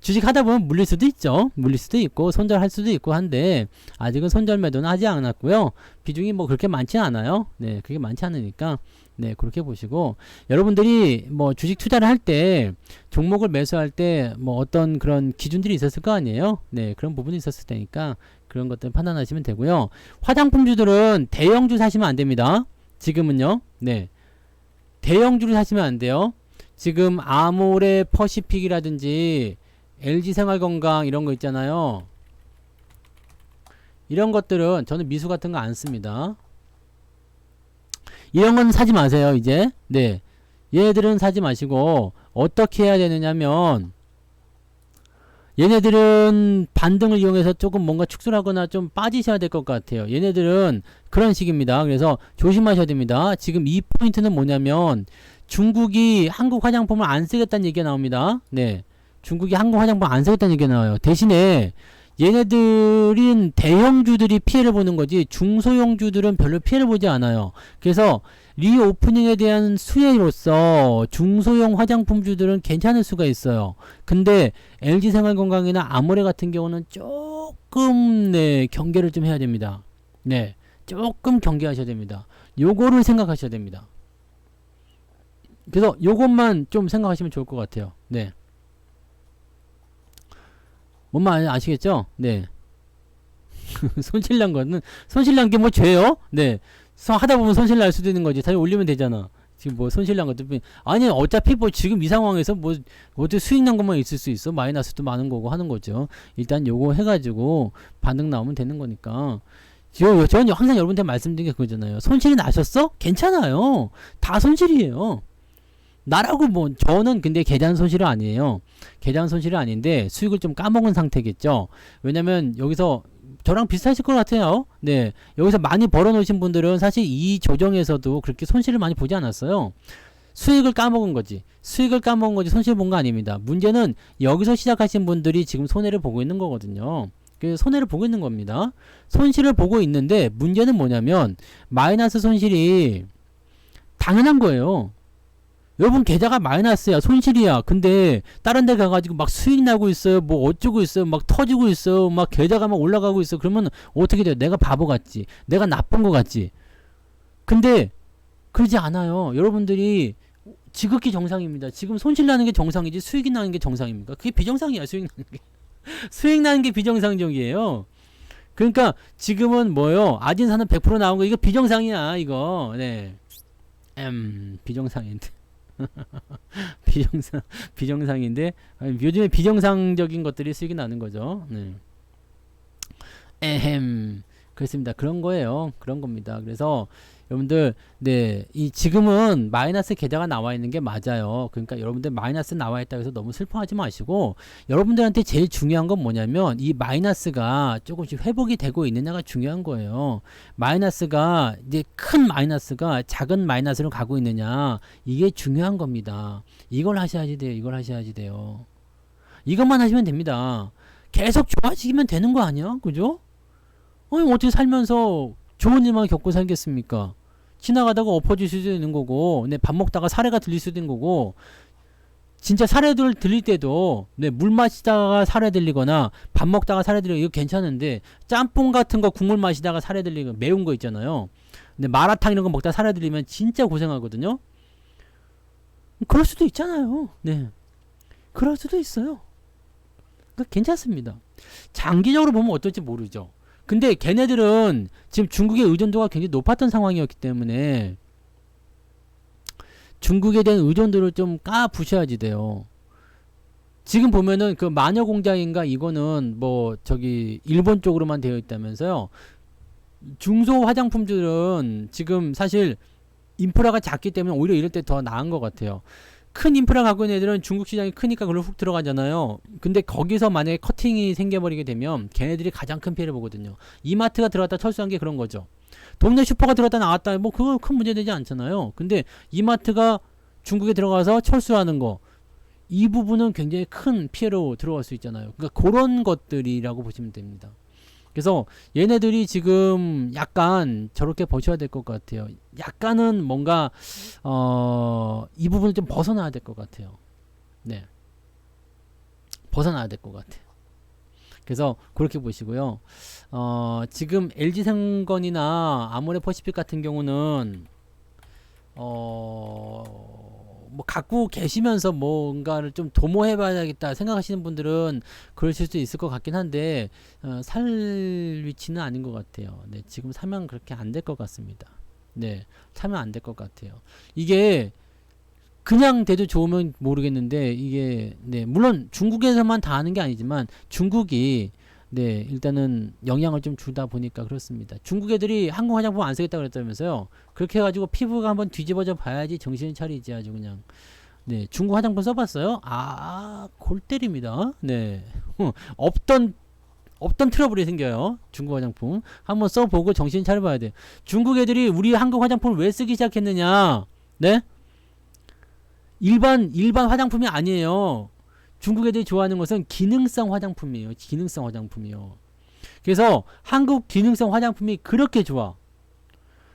주식 하다 보면 물릴 수도 있죠. 물릴 수도 있고 손절할 수도 있고 한데 아직은 손절 매도는 하지 않았고요. 비중이 뭐 그렇게 많지 않아요. 네 그게 많지 않으니까 네 그렇게 보시고 여러분들이 뭐 주식 투자를 할 때 종목을 매수할 때 뭐 어떤 그런 기준들이 있었을 거 아니에요. 네 그런 부분이 있었을 테니까 그런 것들 판단하시면 되고요. 화장품주들은 대형주 사시면 안 됩니다. 지금은요. 네 대형주를 사시면 안 돼요. 지금 아모레 퍼시픽이라든지 LG생활건강 이런 거 있잖아요. 이런 것들은 저는 미수 같은 거 안 씁니다. 이런 건 사지 마세요. 이제 네 얘네들은 사지 마시고 어떻게 해야 되느냐면 얘네들은 반등을 이용해서 조금 뭔가 축소하거나 좀 빠지셔야 될 것 같아요. 얘네들은 그런 식입니다. 그래서 조심하셔야 됩니다. 지금 이 포인트는 뭐냐면 중국이 한국 화장품을 안 쓰겠다는 얘기가 나옵니다. 네. 중국이 한국 화장품 안 쓰겠다는 얘기가 나와요. 대신에 얘네들인 대형주들이 피해를 보는 거지 중소형주들은 별로 피해를 보지 않아요. 그래서 리오프닝에 대한 수혜로서 중소형 화장품주들은 괜찮을 수가 있어요. 근데 LG생활건강이나 아모레 같은 경우는 조금 네, 경계를 좀 해야 됩니다. 네. 조금 경계하셔야 됩니다. 요거를 생각하셔야 됩니다. 그래서 요것만 좀 생각하시면 좋을 것 같아요. 네. 뭔 말 아시겠죠? 네. 손실난 거는, 손실난 게 뭐 죄요? 네. 하다 보면 손실날 수도 있는 거지. 다시 올리면 되잖아. 지금 뭐 손실난 것도, 아니, 어차피 뭐 지금 이 상황에서 뭐, 어떻게 수익 난 것만 있을 수 있어? 마이너스도 많은 거고 하는 거죠. 일단 요거 해가지고 반등 나오면 되는 거니까. 저는 항상 여러분한테 말씀드린 게 그거잖아요. 손실이 나셨어? 괜찮아요. 다 손실이에요. 나라고 뭐 저는 근데 계좌 손실은 아니에요. 계좌 손실은 아닌데 수익을 좀 까먹은 상태겠죠. 왜냐면 여기서 저랑 비슷하실 것 같아요. 네, 여기서 많이 벌어놓으신 분들은 사실 이 조정에서도 그렇게 손실을 많이 보지 않았어요. 수익을 까먹은 거지. 수익을 까먹은 거지 손실 본 거 아닙니다. 문제는 여기서 시작하신 분들이 지금 손해를 보고 있는 거거든요. 그 손해를 보고 있는 겁니다. 손실을 보고 있는데 문제는 뭐냐면 마이너스 손실이 당연한 거예요. 여러분 계좌가 마이너스야 손실이야. 근데 다른 데 가가지고 막 수익 나고 있어요. 뭐 어쩌고 있어요. 막 터지고 있어요. 막 계좌가 막 올라가고 있어. 그러면 어떻게 돼요? 내가 바보 같지. 내가 나쁜 거 같지. 근데 그러지 않아요. 여러분들이 지극히 정상입니다. 지금 손실 나는 게 정상이지 수익이 나는 게 정상입니까? 그게 비정상이야. 수익 나는 게. 수익 나는 게 비정상적이에요. 그러니까 지금은 뭐요? 아진사는 100% 나온 거 이거 비정상이야. 이거. 네. 비정상인데. 비정상인데 요즘에 비정상적인 것들이 수익이 나는 거죠. 네. 에헴. 그렇습니다. 그런 거예요. 그런 겁니다. 그래서 여러분들, 네, 이 지금은 마이너스 계좌가 나와 있는 게 맞아요. 그러니까 여러분들 마이너스 나와 있다고 해서 너무 슬퍼하지 마시고, 여러분들한테 제일 중요한 건 뭐냐면 이 마이너스가 조금씩 회복이 되고 있느냐가 중요한 거예요. 마이너스가 이제 큰 마이너스가 작은 마이너스로 가고 있느냐, 이게 중요한 겁니다. 이걸 하셔야지 돼요. 이걸 하셔야지 돼요. 이것만 하시면 됩니다. 계속 좋아지면 되는 거 아니야? 그죠? 어떻게 살면서 좋은 일만 겪고 살겠습니까? 지나가다가 엎어질 수도 있는 거고, 네, 밥 먹다가 사례가 들릴 수도 있는 거고, 진짜 사례들 들릴 때도, 네, 물 마시다가 사례 들리거나, 밥 먹다가 사례 들리고, 이거 괜찮은데, 짬뽕 같은 거 국물 마시다가 사례 들리고, 매운 거 있잖아요. 근데 마라탕 이런 거 먹다가 사례 들리면 진짜 고생하거든요? 그럴 수도 있잖아요. 네. 그럴 수도 있어요. 그러니까 괜찮습니다. 장기적으로 보면 어떨지 모르죠. 근데 걔네들은 지금 중국의 의존도가 굉장히 높았던 상황이었기 때문에 중국에 대한 의존도를 좀 까부셔야지 돼요. 지금 보면은 그 마녀 공장인가 이거는 뭐 저기 일본 쪽으로만 되어 있다면서요. 중소 화장품들은 지금 사실 인프라가 작기 때문에 오히려 이럴 때 더 나은 것 같아요. 큰 인프라 갖고 있는 애들은 중국 시장이 크니까 그걸로 훅 들어가잖아요. 근데 거기서 만약에 커팅이 생겨버리게 되면 걔네들이 가장 큰 피해를 보거든요. 이마트가 들어갔다 철수한 게 그런 거죠. 동네 슈퍼가 들어갔다 나왔다, 뭐 그거 큰 문제 되지 않잖아요. 근데 이마트가 중국에 들어가서 철수하는 거, 이 부분은 굉장히 큰 피해로 들어갈 수 있잖아요. 그러니까 그런 것들이라고 보시면 됩니다. 그래서 얘네들이 지금 약간 저렇게 버텨야 될 것 같아요. 약간은 뭔가 이 부분을 좀 벗어나야 될 것 같아요. 네, 벗어나야 될 것 같아요. 그래서 그렇게 보시고요. 지금 LG생건이나 아모레퍼시픽 같은 경우는 뭐 갖고 계시면서 뭔가를 좀 도모해봐야겠다 생각하시는 분들은 그러실 수 있을 것 같긴 한데 살 위치는 아닌 것 같아요. 네, 지금 사면 그렇게 안 될 것 같습니다. 네, 사면 안 될 것 같아요. 이게 그냥 돼도 좋으면 모르겠는데 이게 네, 물론 중국에서만 다 하는 게 아니지만 중국이 네, 일단은 영향을 좀 주다 보니까 그렇습니다. 중국 애들이 한국 화장품 안 쓰겠다 그랬다면서요. 그렇게 해가지고 피부가 한번 뒤집어져 봐야지 정신을 차리지 아주 그냥. 네, 중국 화장품 써봤어요? 골 때립니다. 네, 없던 트러블이 생겨요. 중국 화장품 한번 써보고 정신 차려봐야 돼요. 중국 애들이 우리 한국 화장품을 왜 쓰기 시작했느냐? 네? 일반 화장품이 아니에요. 중국 애들이 좋아하는 것은 기능성 화장품이에요. 기능성 화장품이요. 그래서 한국 기능성 화장품이 그렇게 좋아.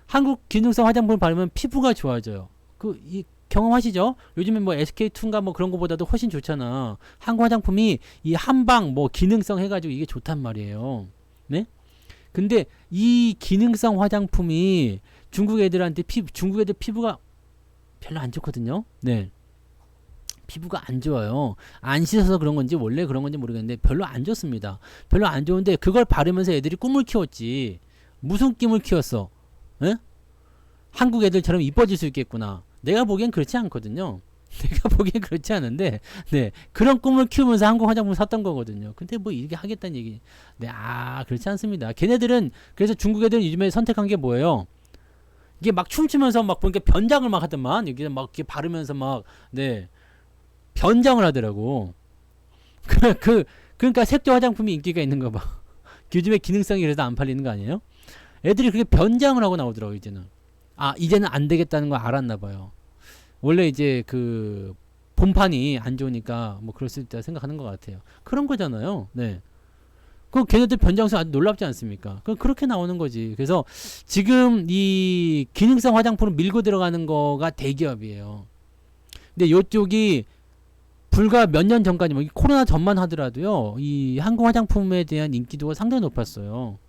한국 기능성 화장품을 바르면 피부가 좋아져요. 경험하시죠? 요즘에 뭐 SK2인가 뭐 그런 거보다도 훨씬 좋잖아. 한국 화장품이 이 한방 뭐 기능성 해가지고 이게 좋단 말이에요. 네? 근데 이 기능성 화장품이 중국 애들한테 중국 애들 피부가 별로 안 좋거든요. 네. 피부가 안 좋아요. 안 씻어서 그런 건지 원래 그런 건지 모르겠는데 별로 안 좋습니다. 별로 안 좋은데 그걸 바르면서 애들이 꿈을 키웠지. 무슨 꿈을 키웠어? 에? 한국 애들처럼 이뻐질 수 있겠구나. 내가 보기엔 그렇지 않거든요. 내가 보기엔 그렇지 않은데, 네, 그런 꿈을 키우면서 한국 화장품 샀던 거거든요. 근데 뭐 이렇게 하겠다는 얘기. 네, 그렇지 않습니다. 걔네들은 그래서 중국 애들은 요즘에 선택한 게 뭐예요? 이게 막 춤추면서 막 보니까 변장을 막 하더만 여기 막 이렇게 바르면서 막 네. 변장을 하더라고. 그러니까 색조 화장품이 인기가 있는 거 봐. 요즘에 기능성이 그래서 안 팔리는 거 아니에요? 애들이 그렇게 변장을 하고 나오더라고 이제는. 이제는 안 되겠다는 걸 알았나 봐요. 원래 이제 그 본판이 안 좋으니까 뭐 그럴 수 있다 생각하는 것 같아요. 그런 거잖아요. 네. 걔네들 변장성 아주 놀랍지 않습니까? 그렇게 나오는 거지. 그래서 지금 이 기능성 화장품을 밀고 들어가는 거가 대기업이에요. 근데 요쪽이 불과 몇 년 전까지 뭐 코로나 전만 하더라도요 이 한국 화장품에 대한 인기도가 상당히 높았어요.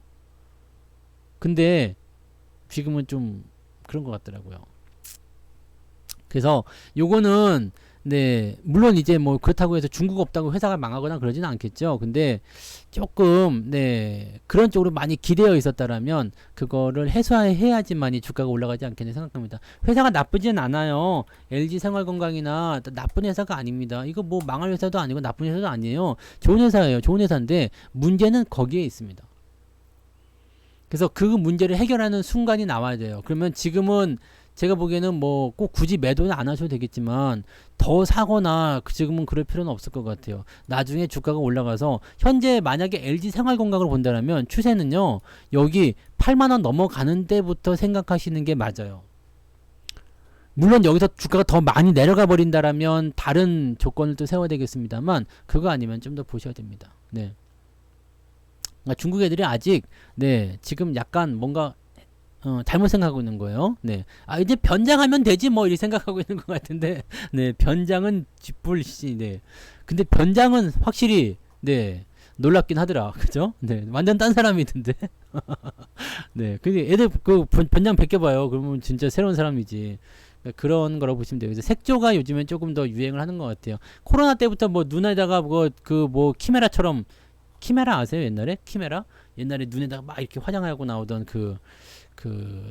근데 지금은 좀 그런 것 같더라고요. 그래서 요거는 네 물론 이제 뭐 그렇다고 해서 중국 없다고 회사가 망하거나 그러지는 않겠죠. 근데 조금 네 그런 쪽으로 많이 기대어 있었다라면 그거를 해소해야지만이 주가가 올라가지 않겠네 생각합니다. 회사가 나쁘진 않아요. LG 생활건강이나 나쁜 회사가 아닙니다. 이거 뭐 망할 회사도 아니고 나쁜 회사도 아니에요. 좋은 회사예요. 좋은 회사인데 문제는 거기에 있습니다. 그래서 그 문제를 해결하는 순간이 나와야 돼요. 그러면 지금은 제가 보기에는 뭐 꼭 굳이 매도는 안 하셔도 되겠지만 더 사거나 지금은 그럴 필요는 없을 것 같아요. 나중에 주가가 올라가서 현재 만약에 LG 생활건강을 본다면 추세는요. 여기 8만원 넘어가는 때부터 생각하시는 게 맞아요. 물론 여기서 주가가 더 많이 내려가 버린다라면 다른 조건을 또 세워야 되겠습니다만 그거 아니면 좀 더 보셔야 됩니다. 네. 그러니까 중국 애들이 아직 네 지금 약간 뭔가 잘못 생각하고 있는 거예요. 네. 아, 이제 변장하면 되지, 뭐, 이렇게 생각하고 있는 것 같은데, 네. 변장은 쥐뿔씨, 네. 근데 변장은 확실히, 네. 놀랍긴 하더라. 그죠? 네. 완전 딴 사람이던데. 네. 근데 애들 그 변장 벗겨봐요. 그러면 진짜 새로운 사람이지. 그러니까 그런 거라고 보시면 돼요. 그래서 색조가 요즘엔 조금 더 유행을 하는 것 같아요. 코로나 때부터 뭐 눈에다가 키메라처럼, 키메라 아세요? 옛날에? 키메라? 옛날에 눈에다가 막 이렇게 화장하고 나오던 그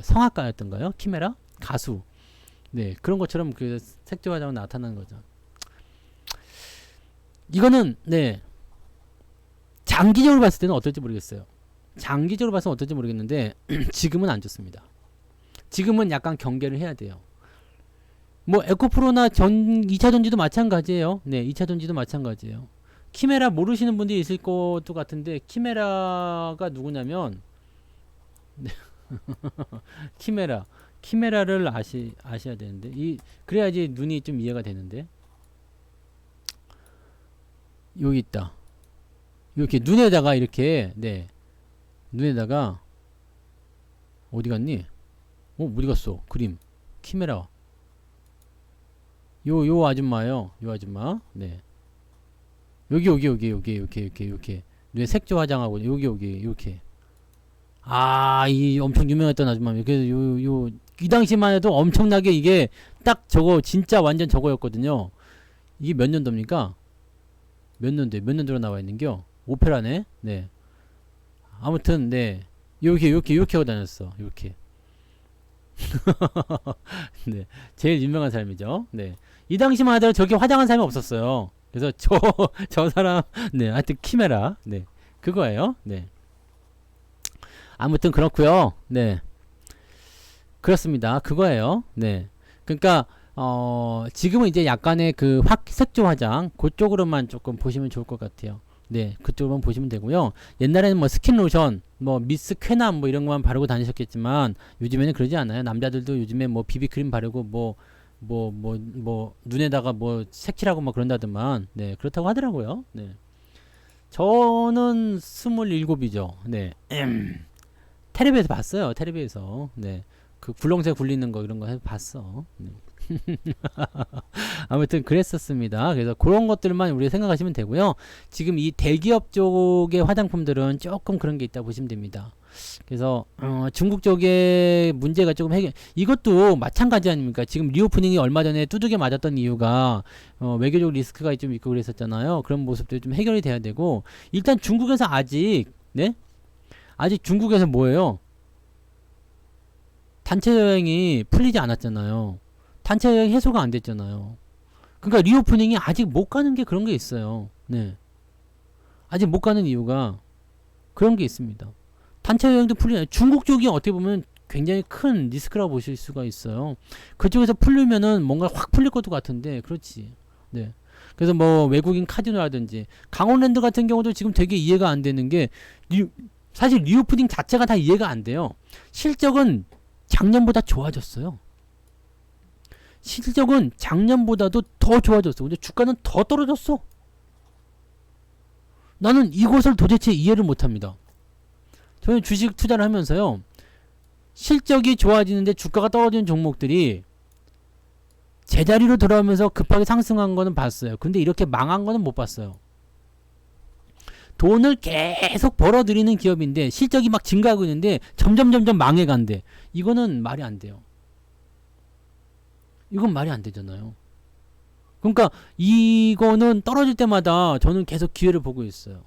성악가였던가요? 키메라? 가수. 네, 그런 것처럼 그 색조 화장은 나타나는 거죠. 이거는, 네, 장기적으로 봤을 때는 어떨지 모르겠어요. 장기적으로 봐서 어떨지 모르겠는데, 지금은 안 좋습니다. 지금은 약간 경계를 해야 돼요. 뭐, 에코프로나 2차 전지도 마찬가지예요. 네, 2차 전지도 마찬가지예요. 키메라 모르시는 분들이 있을 것도 같은데, 키메라가 누구냐면, 네. 키메라를 아셔야 되는데 그래야지 눈이 좀 이해가 되는데 여기 있다. 이렇게 눈에다가 이렇게 네 눈에다가 어디 갔니? 어디 갔어? 그림 키메라 요 아줌마요. 요 아줌마 네 여기 이렇게 눈에 색조 화장하고 여기 이렇게 이 엄청 유명했던 아줌마입니다. 그래서 이 당시만 해도 엄청나게 이게 딱 저거 진짜 완전 저거였거든요. 이게 몇 년도입니까? 몇 년도로 나와 있는겨? 오페라네? 네. 아무튼, 네. 이렇게 하고 다녔어. 이렇게. 네. 제일 유명한 사람이죠. 네. 이 당시만 하더라도 저렇게 화장한 사람이 없었어요. 그래서 저 사람, 네. 하여튼 키메라. 네. 그거예요. 네. 아무튼 그렇고요. 네. 그렇습니다. 그거예요. 네. 그러니까 지금은 이제 약간의 그 색조 화장 그쪽으로만 조금 보시면 좋을 것 같아요. 네. 그쪽으로만 보시면 되고요. 옛날에는 뭐 스킨 로션, 뭐 미스 쾌남 뭐 이런 것만 바르고 다니셨겠지만 요즘에는 그러지 않아요. 남자들도 요즘에 뭐 비비크림 바르고 뭐 눈에다가 뭐 색칠하고 뭐 그런다더만. 네. 그렇다고 하더라고요. 네. 저는 27이죠. 네. 텔레비에서 봤어요. 텔레비에서. 네. 그 굴렁쇠 굴리는 거 이런 거 해서 봤어. 네. 아무튼 그랬었습니다. 그래서 그런 것들만 우리가 생각하시면 되고요. 지금 이 대기업 쪽의 화장품들은 조금 그런 게 있다 보시면 됩니다. 그래서 중국 쪽의 문제가 조금 이것도 마찬가지 아닙니까? 지금 리오프닝이 얼마 전에 두들겨 맞았던 이유가 외교적 리스크가 좀 있고 그랬었잖아요. 그런 모습들이 좀 해결이 돼야 되고 일단 중국에서 아직 중국에서 뭐예요? 단체 여행이 풀리지 않았잖아요. 단체 여행 해소가 안 됐잖아요. 그러니까 리오프닝이 아직 못 가는 게 그런 게 있어요. 네. 아직 못 가는 이유가 그런 게 있습니다. 단체 여행도 풀리냐. 중국 쪽이 어떻게 보면 굉장히 큰 리스크라고 보실 수가 있어요. 그쪽에서 풀리면은 뭔가 확 풀릴 것도 같은데 그렇지. 네. 그래서 뭐 외국인 카지노라든지 강원랜드 같은 경우도 지금 되게 이해가 안 되는 게 사실 리오프닝 자체가 다 이해가 안 돼요. 실적은 작년보다 좋아졌어요. 실적은 작년보다도 더 좋아졌어. 근데 주가는 더 떨어졌어. 나는 이것을 도대체 이해를 못합니다. 저는 주식 투자를 하면서요. 실적이 좋아지는데 주가가 떨어지는 종목들이 제자리로 돌아오면서 급하게 상승한 거는 봤어요. 근데 이렇게 망한 거는 못 봤어요. 돈을 계속 벌어들이는 기업인데 실적이 막 증가하고 있는데 점점 망해간대. 이거는 말이 안 돼요. 이건 말이 안 되잖아요. 그러니까 이거는 떨어질 때마다 저는 계속 기회를 보고 있어요.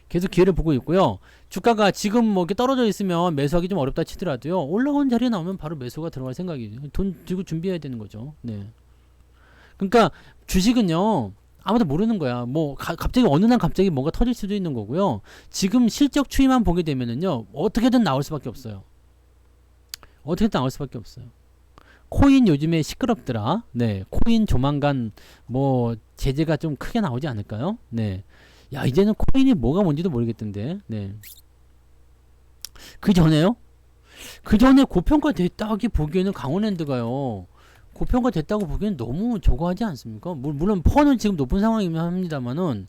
계속 기회를 보고 있고요. 주가가 지금 뭐 이렇게 떨어져 있으면 매수하기 좀 어렵다 치더라도요. 올라온 자리에 나오면 바로 매수가 들어갈 생각이에요. 돈 들고 준비해야 되는 거죠. 네. 그러니까 주식은요. 아무도 모르는 거야. 뭐 갑자기 어느 날 갑자기 뭔가 터질 수도 있는 거고요. 지금 실적 추이만 보게 되면은요, 어떻게든 나올 수밖에 없어요. 어떻게든 나올 수밖에 없어요. 코인 요즘에 시끄럽더라. 네, 코인 조만간 뭐 제재가 좀 크게 나오지 않을까요? 네, 야 이제는 코인이 뭐가 뭔지도 모르겠던데. 네, 그 전에요? 그 전에 고평가 됐다기 보기에는 강원랜드가요. 고평가 됐다고 보기에는 너무 저거 하지 않습니까? 물론 퍼는 지금 높은 상황이긴 합니다만은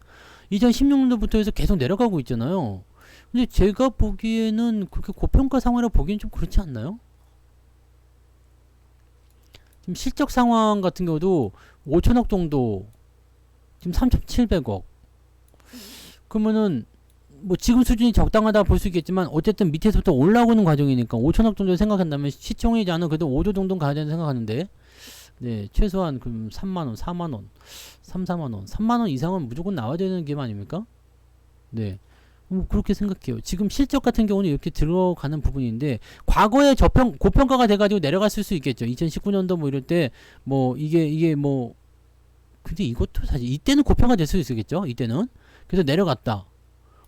2016년도부터 해서 계속 내려가고 있잖아요. 근데 제가 보기에는 그렇게 고평가 상황이라 보기엔 좀 그렇지 않나요? 지금 실적 상황 같은 경우도 5천억 정도, 지금 3,700억. 그러면은 뭐 지금 수준이 적당하다 볼 수 있겠지만 어쨌든 밑에서부터 올라오는 과정이니까 5천억 정도 생각한다면 시총이지 않은 그래도 5조 정도는 가야 된다 생각하는데, 네, 최소한 그럼 3만원, 4만원, 3, 4만원, 3만원 이상은 무조건 나와야 되는 게 아닙니까? 네. 뭐 그렇게 생각해요. 지금 실적 같은 경우는 이렇게 들어가는 부분인데, 과거에 고평가가 돼가지고 내려갔을 수 있겠죠. 2019년도 뭐 이럴 때, 뭐, 이게 뭐, 근데 이것도 사실, 이때는 고평가 될 수 있겠죠. 이때는. 그래서 내려갔다.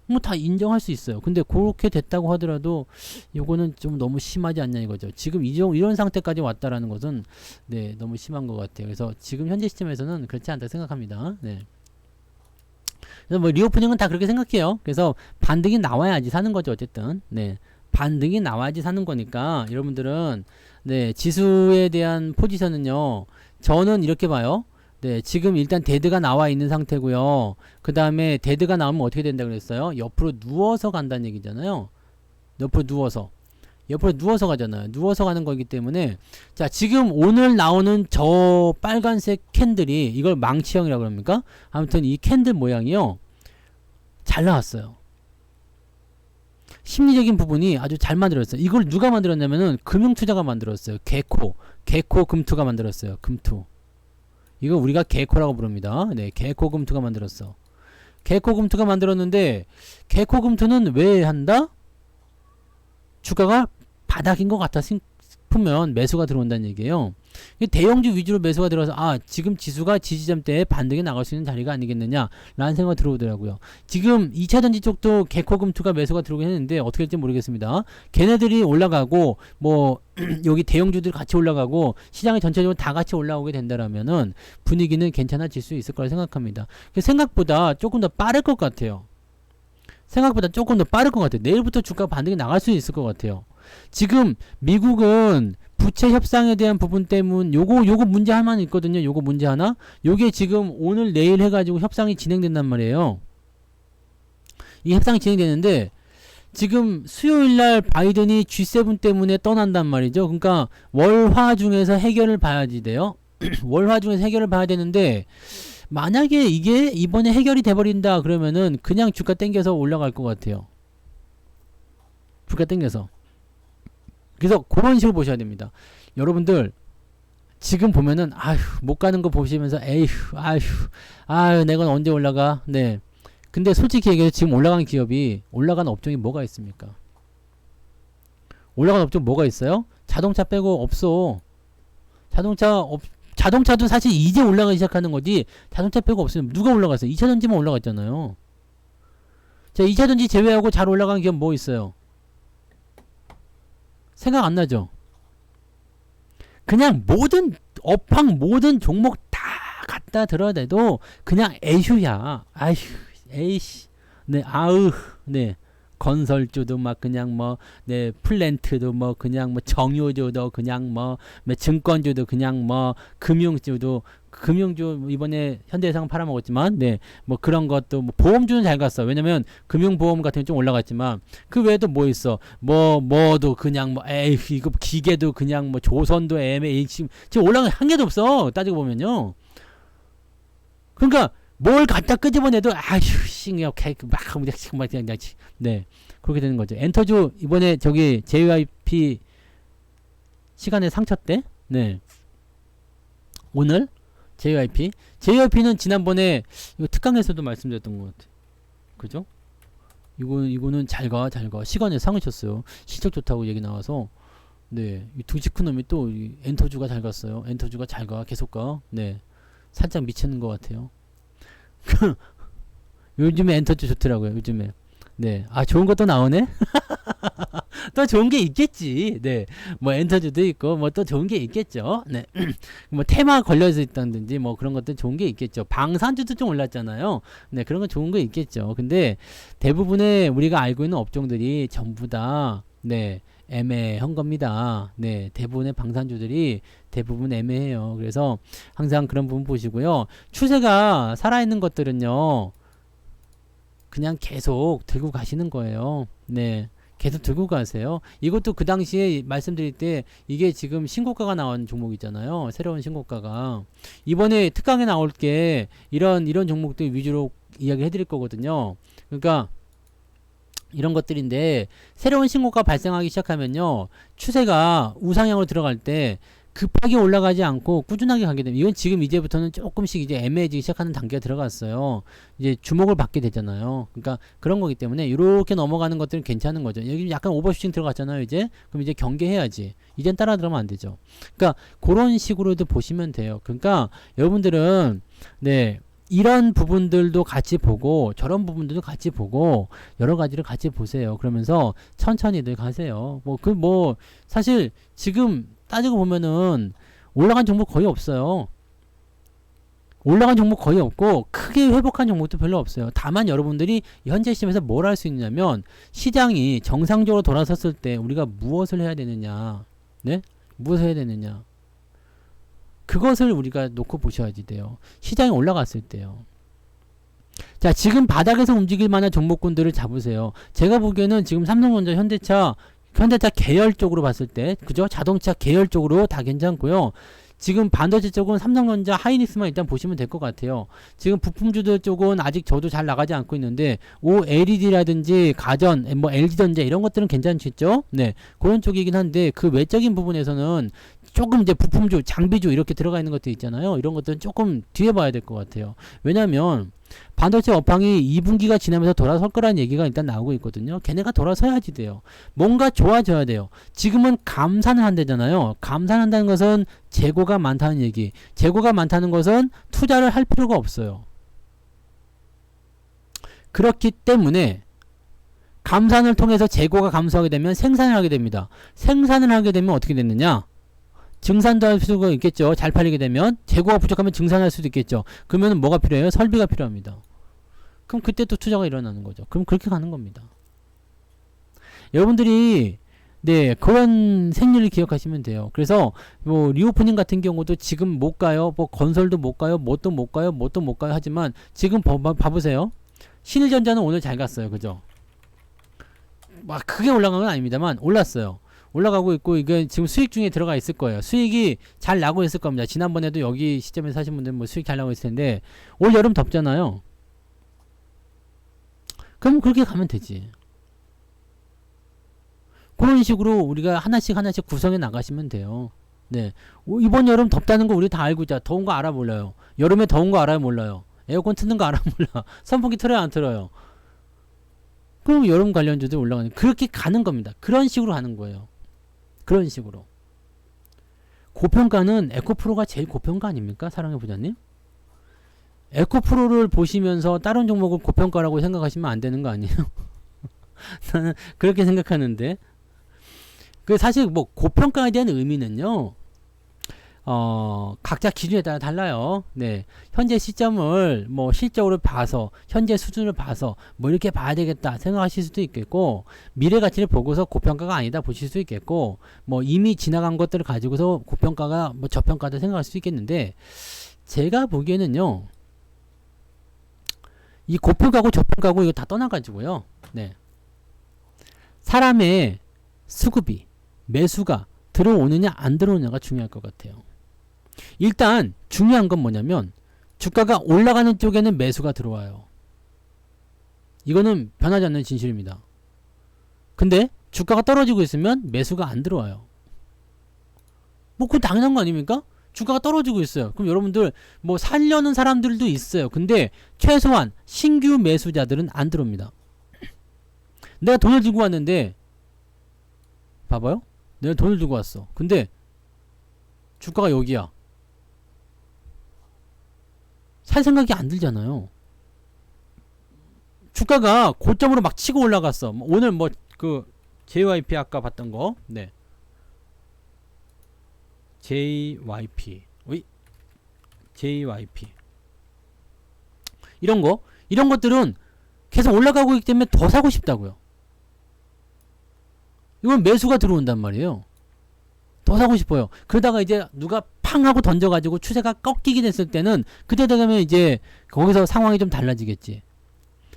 뭐 다 인정할 수 있어요. 근데 그렇게 됐다고 하더라도 요거는 좀 너무 심하지 않냐 이거죠. 지금 이런 상태까지 왔다라는 것은 네, 너무 심한 것 같아요. 그래서 지금 현재 시점에서는 그렇지 않다 생각합니다. 네. 그래서 뭐 리오프닝은 다 그렇게 생각해요. 그래서 반등이 나와야지 사는 거죠. 어쨌든 네, 반등이 나와야지 사는 거니까 여러분들은 네, 지수에 대한 포지션은요, 저는 이렇게 봐요. 네, 지금 일단 데드가 나와 있는 상태고요. 그 다음에 데드가 나오면 어떻게 된다 그랬어요? 옆으로 누워서 간다는 얘기잖아요. 옆으로 누워서 가잖아요. 누워서 가는 거기 때문에, 자, 지금 오늘 나오는 저 빨간색 캔들이, 이걸 망치형이라고 합니까? 아무튼 이 캔들 모양이요, 잘 나왔어요. 심리적인 부분이 아주 잘 만들었어요. 이걸 누가 만들었냐면은 금융투자가 만들었어요. 개코 금투가 만들었어요. 금투. 이거 우리가 개코라고 부릅니다. 네, 개코 금투가 만들었어. 개코 금투가 만들었는데, 개코 금투는 왜 한다? 주가가 바닥인 것 같아 싶으면 매수가 들어온다는 얘기예요. 대형주 위주로 매수가 들어서, 아, 지금 지수가 지지점대에 반등에 나갈 수 있는 자리가 아니겠느냐 라는 생각이 들어오더라고요. 지금 2차전지 쪽도 개코금투가 매수가 들어오긴 했는데 어떻게 될지 모르겠습니다. 걔네들이 올라가고 뭐 여기 대형주들 같이 올라가고 시장이 전체적으로 다 같이 올라오게 된다라면은 분위기는 괜찮아질 수 있을 거라 생각합니다. 생각보다 조금 더 빠를 것 같아요. 내일부터 주가 반등이 나갈 수 있을 것 같아요. 지금 미국은 부채 협상에 대한 부분 때문, 요거 문제 하나만 있거든요. 요거 문제 하나. 요게 지금 오늘 내일 해가지고 협상이 진행된단 말이에요. 이 협상이 진행되는데, 지금 수요일날 바이든이 G7 때문에 떠난단 말이죠. 그러니까 월화 중에서 해결을 봐야지 돼요. 월화 중에서 해결을 봐야 되는데, 만약에 이게 이번에 해결이 돼버린다 그러면은 그냥 주가 땡겨서 올라갈 것 같아요. 주가 땡겨서. 그래서 그런 식으로 보셔야 됩니다. 여러분들 지금 보면은 아휴 못 가는 거 보시면서 아휴 내가 언제 올라가. 네. 근데 솔직히 얘기해서 지금 올라간 기업이, 올라간 업종이 뭐가 있습니까? 올라간 업종 뭐가 있어요? 자동차 빼고 없어. 자동차도 사실 이제 올라가기 시작하는 거지, 자동차 빼고 없으면 누가 올라갔어요? 2차전지만 올라갔잖아요. 자, 2차전지 제외하고 잘 올라간 기업 뭐 있어요? 생각 안 나죠? 그냥 모든 업황 모든 종목 다 갖다 들어대도 그냥 에휴야. 아휴 에이씨. 네, 아으. 네. 건설주도 막 그냥 뭐, 네, 플랜트도 뭐 그냥 뭐 정유주도 그냥 뭐 증권주도 그냥 뭐 금융주 이번에 현대해상 팔아먹었지만, 네, 뭐 그런 것도 뭐 보험주는 잘 갔어. 왜냐면 금융보험 같은 게 좀 올라갔지만 그 외에도 뭐 있어? 뭐도 그냥 뭐 에이 이거 기계도 그냥 뭐 조선도 지금 올라간 한 개도 없어. 따지고 보면요. 그러니까 뭘 갖다 끄집어내도 아휴 그냥 네, 그렇게 되는 거죠. 엔터주 이번에 저기 JYP 시간에 상처 때, 네, 오늘 JYP는 지난번에 이거 특강에서도 말씀드렸던 것 같아. 그죠? 이거는 잘가 시간에 상을 쳤어요. 실적 좋다고 얘기 나와서. 네, 이 두지크놈이 또 엔터주가 잘 갔어요. 엔터주가 잘 가, 계속 가. 네, 살짝 미치는 것 같아요. 요즘에 엔터주 좋더라고요. 요즘에. 네. 아, 좋은 것도 나오네? 또 좋은 게 있겠지. 네. 뭐 엔터주도 있고 뭐 또 좋은 게 있겠죠. 네. 뭐 테마 걸려서 있다든지 뭐 그런 것도 좋은 게 있겠죠. 방산주도 좀 올랐잖아요. 네. 그런 거 좋은 거 있겠죠. 근데 대부분의 우리가 알고 있는 업종들이 전부 다 네. 애매한 겁니다. 네. 대부분의 방산주들이 대부분 애매해요. 그래서 항상 그런 부분 보시고요. 추세가 살아있는 것들은요. 그냥 계속 들고 가시는 거예요. 네. 계속 들고 가세요. 이것도 그 당시에 말씀드릴 때 이게 지금 신고가가 나온 종목이잖아요. 새로운 신고가가. 이번에 특강에 나올 게 이런 종목들 위주로 이야기 해드릴 거거든요. 그러니까 이런 것들인데 새로운 신고가 발생하기 시작하면요. 추세가 우상향으로 들어갈 때 급하게 올라가지 않고 꾸준하게 가게 되면 이건 지금 이제부터는 조금씩 이제 애매해지기 시작하는 단계가 들어갔어요. 이제 주목을 받게 되잖아요. 그러니까 그런 거기 때문에 이렇게 넘어가는 것들은 괜찮은 거죠. 여기 약간 오버슈팅 들어갔잖아요. 이제 그럼 이제 경계해야지. 이젠 따라 들어가면 안 되죠. 그러니까 그런 식으로도 보시면 돼요. 그러니까 여러분들은 네. 이런 부분들도 같이 보고 저런 부분들도 같이 보고 여러 가지를 같이 보세요. 그러면서 천천히들 가세요. 뭐 사실 지금 따지고 보면은 올라간 종목 거의 없어요. 올라간 종목 거의 없고 크게 회복한 종목도 별로 없어요. 다만 여러분들이 현재 시점에서 뭘 할 수 있냐면 시장이 정상적으로 돌아섰을 때 우리가 무엇을 해야 되느냐, 네? 무엇을 해야 되느냐. 그것을 우리가 놓고 보셔야지 돼요. 시장이 올라갔을 때요. 자, 지금 바닥에서 움직일 만한 종목군들을 잡으세요. 제가 보기에는 지금 삼성전자, 현대차 계열 쪽으로 봤을 때, 그죠? 자동차 계열 쪽으로 다 괜찮고요. 지금 반도체 쪽은 삼성전자, 하이닉스만 일단 보시면 될 것 같아요. 지금 부품주들 쪽은 아직 저도 잘 나가지 않고 있는데, OLED라든지 가전, 뭐 LG전자 이런 것들은 괜찮겠죠? 네. 그런 쪽이긴 한데, 그 외적인 부분에서는 조금 이제 부품주, 장비주 이렇게 들어가 있는 것들 있잖아요. 이런 것들은 조금 뒤에 봐야 될 것 같아요. 왜냐면, 반도체 업황이 2분기가 지나면서 돌아설 거라는 얘기가 일단 나오고 있거든요. 걔네가 돌아서야지 돼요. 뭔가 좋아져야 돼요. 지금은 감산을 한다잖아요. 감산한다는 것은 재고가 많다는 얘기. 재고가 많다는 것은 투자를 할 필요가 없어요. 그렇기 때문에 감산을 통해서 재고가 감소하게 되면 생산을 하게 됩니다. 생산을 하게 되면 어떻게 되느냐? 증산도 할 수가 있겠죠. 잘 팔리게 되면 재고가 부족하면 증산할 수도 있겠죠. 그러면 뭐가 필요해요? 설비가 필요합니다. 그럼 그때 또 투자가 일어나는 거죠. 그럼 그렇게 가는 겁니다. 여러분들이 네 그런 생리를 기억하시면 돼요. 그래서 뭐 리오프닝 같은 경우도 지금 못 가요. 뭐 건설도 못 가요. 뭣도 못 가요. 뭣도 못 가요. 하지만 지금 봐보세요. 신일전자는 오늘 잘 갔어요. 그죠? 막 크게 올라간 건 아닙니다만 올랐어요. 올라가고 있고 이게 지금 수익 중에 들어가 있을 거예요. 수익이 잘 나고 있을 겁니다. 지난번에도 여기 시점에서 사신 분들은 뭐 수익 잘 나고 있을 텐데 올 여름 덥잖아요. 그럼 그렇게 가면 되지. 그런 식으로 우리가 하나씩 구성해 나가시면 돼요. 네. 이번 여름 덥다는 거 우리 다 알고 있자. 더운 거 알아 몰라요. 여름에 더운 거 알아요 몰라요. 에어컨 트는 거 알아 몰라. 선풍기 틀어요 안 틀어요. 그럼 여름 관련주도 올라가는 그렇게 가는 겁니다. 그런 식으로 가는 거예요. 그런 식으로. 고평가는 에코프로가 제일 고평가 아닙니까? 사랑해 부자님? 에코프로를 보시면서 다른 종목을 고평가라고 생각하시면 안 되는 거 아니에요? 나는 그렇게 생각하는데 그 사실 뭐 고평가에 대한 의미는요 각자 기준에 따라 달라요. 네. 현재 시점을 뭐 실적으로 봐서 현재 수준을 봐서 뭐 이렇게 봐야 되겠다 생각하실 수도 있겠고 미래 가치를 보고서 고평가가 아니다 보실 수 있겠고 뭐 이미 지나간 것들을 가지고서 고평가가 뭐 저평가다 생각할 수 있겠는데 제가 보기에는요 이 고평가고 저평가고 이거 다 떠나가지고요 네. 사람의 수급이 매수가 들어오느냐 안 들어오느냐가 중요할 것 같아요. 일단 중요한 건 뭐냐면 주가가 올라가는 쪽에는 매수가 들어와요. 이거는 변하지 않는 진실입니다. 근데 주가가 떨어지고 있으면 매수가 안 들어와요. 뭐 그건 당연한 거 아닙니까? 주가가 떨어지고 있어요. 그럼 여러분들 뭐 살려는 사람들도 있어요. 근데 최소한 신규 매수자들은 안 들어옵니다. 내가 돈을 들고 왔는데 봐봐요. 내가 돈을 들고 왔어. 근데 주가가 여기야. 살 생각이 안 들잖아요. 주가가 고점으로 막 치고 올라갔어. 오늘 뭐 그 JYP 아까 봤던 거, 네, JYP, 오이, JYP 이런 거, 이런 것들은 계속 올라가고 있기 때문에 더 사고 싶다고요. 이건 매수가 들어온단 말이에요. 더 사고 싶어요. 그러다가 이제 누가 팡 하고 던져가지고 추세가 꺾이게 됐을 때는 그때 되면 이제 거기서 상황이 좀 달라지겠지.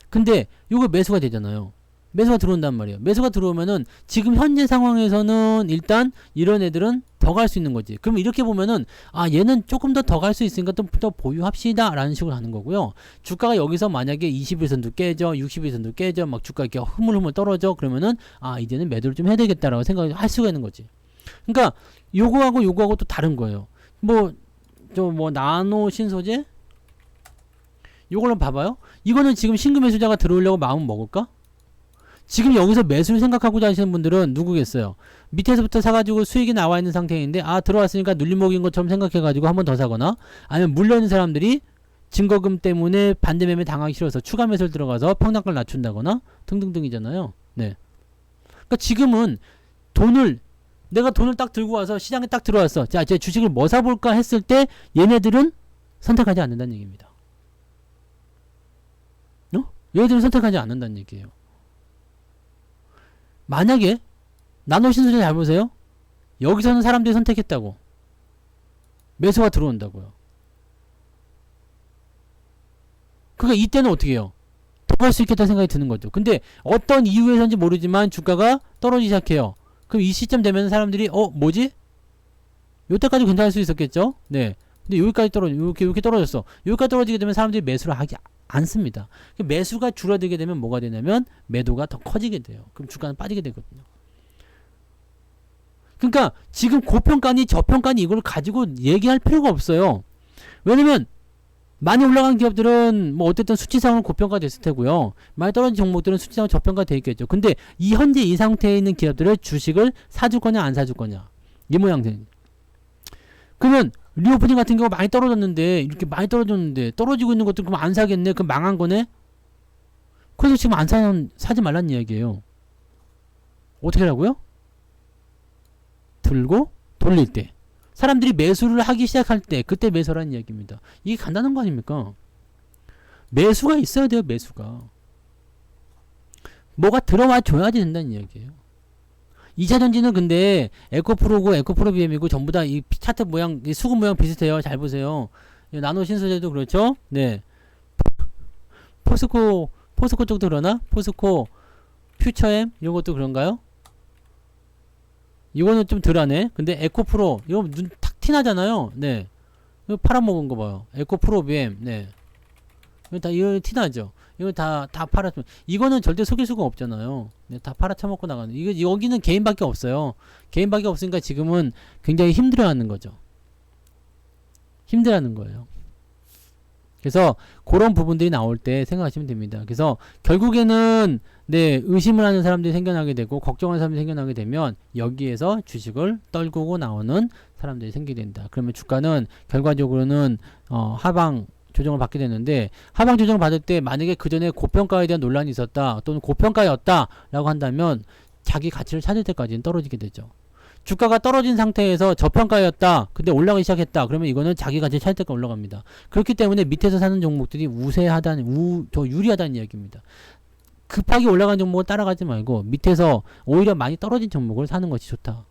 근데 이거 매수가 되잖아요. 매수가 들어온단 말이에요. 매수가 들어오면은 지금 현재 상황에서는 일단 이런 애들은 더 갈 수 있는 거지. 그럼 이렇게 보면은 아 얘는 조금 더 갈 수 있으니까 좀 더 보유합시다 라는 식으로 하는 거고요. 주가가 여기서 만약에 21선도 깨져 61선도 깨져 막 주가 이렇게 흐물흐물 떨어져 그러면은 아 이제는 매도를 좀 해야 되겠다라고 생각을 할 수가 있는 거지. 그러니까 요거하고 또 다른 거예요. 뭐 나노 신소재 요걸로 봐봐요. 이거는 지금 신규 매수자가 들어오려고 마음 먹을까? 지금 여기서 매수를 생각하고 하시는 분들은 누구겠어요? 밑에서부터 사가지고 수익이 나와 있는 상태인데 아 들어왔으니까 눌림목인 것처럼 생각해가지고 한 번 더 사거나 아니면 물려있는 사람들이 증거금 때문에 반대매매 당하기 싫어서 추가 매수를 들어가서 평단가를 낮춘다거나 등등등이잖아요. 네. 그러니까 지금은 내가 돈을 딱 들고 와서 시장에 딱 들어왔어. 자, 제 주식을 뭐 사볼까 했을 때 얘네들은 선택하지 않는다는 얘기입니다. 얘네들은 선택하지 않는다는 얘기예요. 만약에 나노신소재 잘 보세요. 여기서는 사람들이 선택했다고. 매수가 들어온다고요. 그러니까 이때는 어떻게 해요? 더 갈 수 있겠다 생각이 드는 거죠. 근데 어떤 이유에서인지 모르지만 주가가 떨어지기 시작해요. 그럼 이 시점 되면 사람들이 뭐지? 요때까지 괜찮을 수 있었겠죠? 네. 근데 여기까지 이렇게 떨어졌어. 여기까지 떨어지게 되면 사람들이 매수를 하지 않습니다. 매수가 줄어들게 되면 뭐가 되냐면 매도가 더 커지게 돼요. 그럼 주가는 빠지게 되거든요. 그러니까 지금 고평가니 저평가니 이걸 가지고 얘기할 필요가 없어요. 왜냐면 많이 올라간 기업들은 뭐 어쨌든 수치상으로 고평가 됐을 테고요. 많이 떨어진 종목들은 수치상으로 저평가 돼 있겠죠. 근데 이 현재 이 상태에 있는 기업들을 주식을 사줄 거냐 안 사줄 거냐 이 모양새는. 그러면 리오프닝 같은 경우 많이 떨어졌는데 이렇게 많이 떨어졌는데 떨어지고 있는 것도 그럼 안 사겠네? 그럼 망한 거네? 그래서 지금 안 사지 말란 이야기예요. 어떻게 하라고요? 들고 돌릴 때 사람들이 매수를 하기 시작할 때 그때 매수라는 이야기입니다. 이게 간단한 거 아닙니까? 매수가 있어야 돼요. 매수가 뭐가 들어와 줘야지 된다는 이야기예요. 2차전지는 근데 에코프로고 에코프로 BM이고 전부 다 이 차트 모양 이 수급 모양 비슷해요. 잘 보세요. 나노 신소재도 그렇죠. 네. 포스코 쪽도 그러나? 포스코 퓨처엠 이런 것도 그런가요? 이거는 좀 덜하네. 근데 에코프로 이거 눈 탁 티나잖아요. 네. 이거 팔아먹은 거 봐요. 에코프로 BM. 네. 이거 티나죠. 이거 다 팔아. 이거는 절대 속일 수가 없잖아요. 네, 다 팔아쳐먹고 나가는. 여기는 개인밖에 없어요. 개인밖에 없으니까 지금은 굉장히 힘들어하는 거죠. 힘들어하는 거예요. 그래서 그런 부분들이 나올 때 생각하시면 됩니다. 그래서 결국에는 네, 의심을 하는 사람들이 생겨나게 되고 걱정하는 사람들이 생겨나게 되면 여기에서 주식을 떨구고 나오는 사람들이 생기게 된다. 그러면 주가는 결과적으로는 하방 조정을 받게 되는데 하방 조정을 받을 때 만약에 그 전에 고평가에 대한 논란이 있었다 또는 고평가였다 라고 한다면 자기 가치를 찾을 때까지는 떨어지게 되죠. 주가가 떨어진 상태에서 저평가였다 근데 올라가기 시작했다 그러면 이거는 자기 가치를 찾을 때까지 올라갑니다. 그렇기 때문에 밑에서 사는 종목들이 더 유리하다는 이야기입니다. 급하게 올라간 종목을 따라가지 말고 밑에서 오히려 많이 떨어진 종목을 사는 것이 좋다.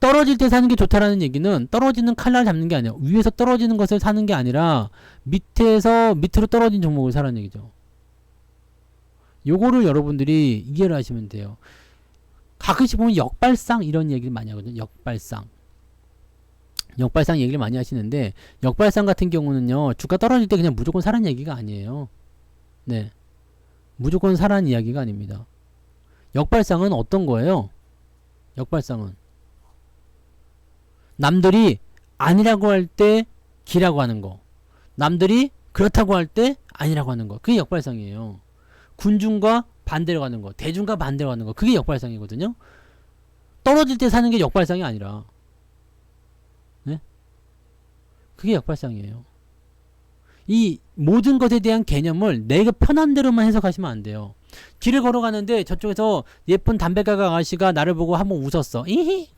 떨어질 때 사는 게 좋다라는 얘기는 떨어지는 칼날 잡는 게 아니야. 위에서 떨어지는 것을 사는 게 아니라 밑에서 밑으로 떨어진 종목을 사라는 얘기죠. 요거를 여러분들이 이해를 하시면 돼요. 가끔씩 보면 역발상 이런 얘기를 많이 하거든요. 역발상 얘기를 많이 하시는데 역발상 같은 경우는요. 주가 떨어질 때 그냥 무조건 사라는 얘기가 아니에요. 네, 무조건 사라는 이야기가 아닙니다. 역발상은 어떤 거예요? 역발상은 남들이 아니라고 할 때 기라고 하는 거. 남들이 그렇다고 할 때 아니라고 하는 거. 그게 역발상이에요. 군중과 반대로 가는 거. 대중과 반대로 가는 거. 그게 역발상이거든요. 떨어질 때 사는 게 역발상이 아니라. 네? 그게 역발상이에요. 이 모든 것에 대한 개념을 내가 편한 대로만 해석하시면 안 돼요. 길을 걸어가는데 저쪽에서 예쁜 담배가게 아가씨가 나를 보고 한번 웃었어. 이히?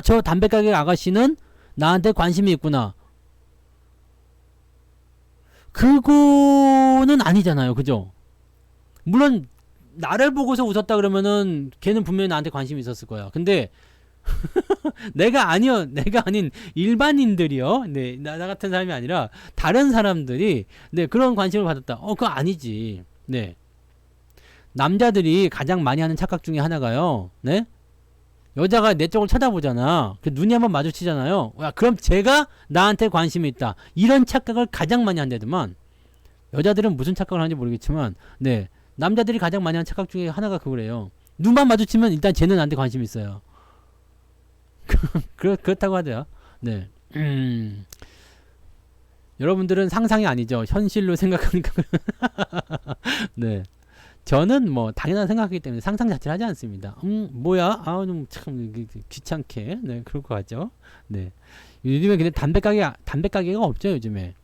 저 담배가게 아가씨는 나한테 관심이 있구나. 그거는 아니잖아요. 그죠? 물론 나를 보고서 웃었다 그러면은 걔는 분명히 나한테 관심이 있었을 거야. 근데 내가 아닌 일반인들이요. 네, 나 같은 사람이 아니라 다른 사람들이 네, 그런 관심을 받았다. 그거 아니지. 네. 남자들이 가장 많이 하는 착각 중에 하나가요. 네? 여자가 내 쪽을 쳐다보잖아. 그 눈이 한번 마주치잖아요. 야, 그럼 쟤가 나한테 관심이 있다. 이런 착각을 가장 많이 한다더만. 여자들은 무슨 착각을 하는지 모르겠지만, 네. 남자들이 가장 많이 하는 착각 중에 하나가 그거래요. 눈만 마주치면 일단 쟤는 나한테 관심이 있어요. 그렇다고 하더라. 네. 여러분들은 상상이 아니죠. 현실로 생각하니까. 네. 저는 뭐 당연한 생각이기 때문에 상상 자체를 하지 않습니다. 뭐야? 참 귀찮게. 네, 그럴 것 같죠. 네. 요즘에 근데 담배 가게가 없죠, 요즘에.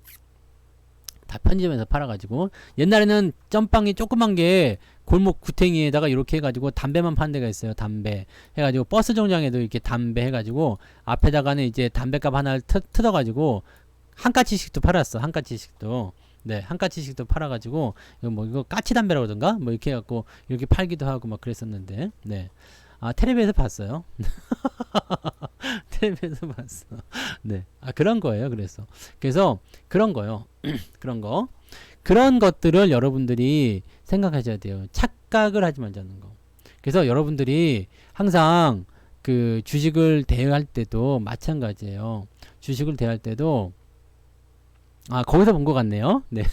다 편의점에서 팔아가지고. 옛날에는 점빵이 조그만 게 골목 구탱이에다가 이렇게 해가지고 담배만 파는 데가 있어요. 담배 해가지고 버스 정류장에도 이렇게 담배 해가지고 앞에다가는 이제 담배값 하나를 뜯어가지고 한 까치씩도 팔았어. 한 까치씩도. 네, 한 까치씩도 팔아가지고 이거 까치 담배라고 그러던가 뭐 이렇게 해갖고 이렇게 팔기도 하고 막 그랬었는데. 네. 텔레비에서 봤어요. 텔레비에서 봤어. 네. 그런 거예요. 그래서 그런 거요. 그런 것들을 여러분들이 생각하셔야 돼요. 착각을 하지 말자는 거. 그래서 여러분들이 항상 그 주식을 대할 때도 마찬가지예요. 주식을 대할 때도 거기서 본 것 같네요. 네.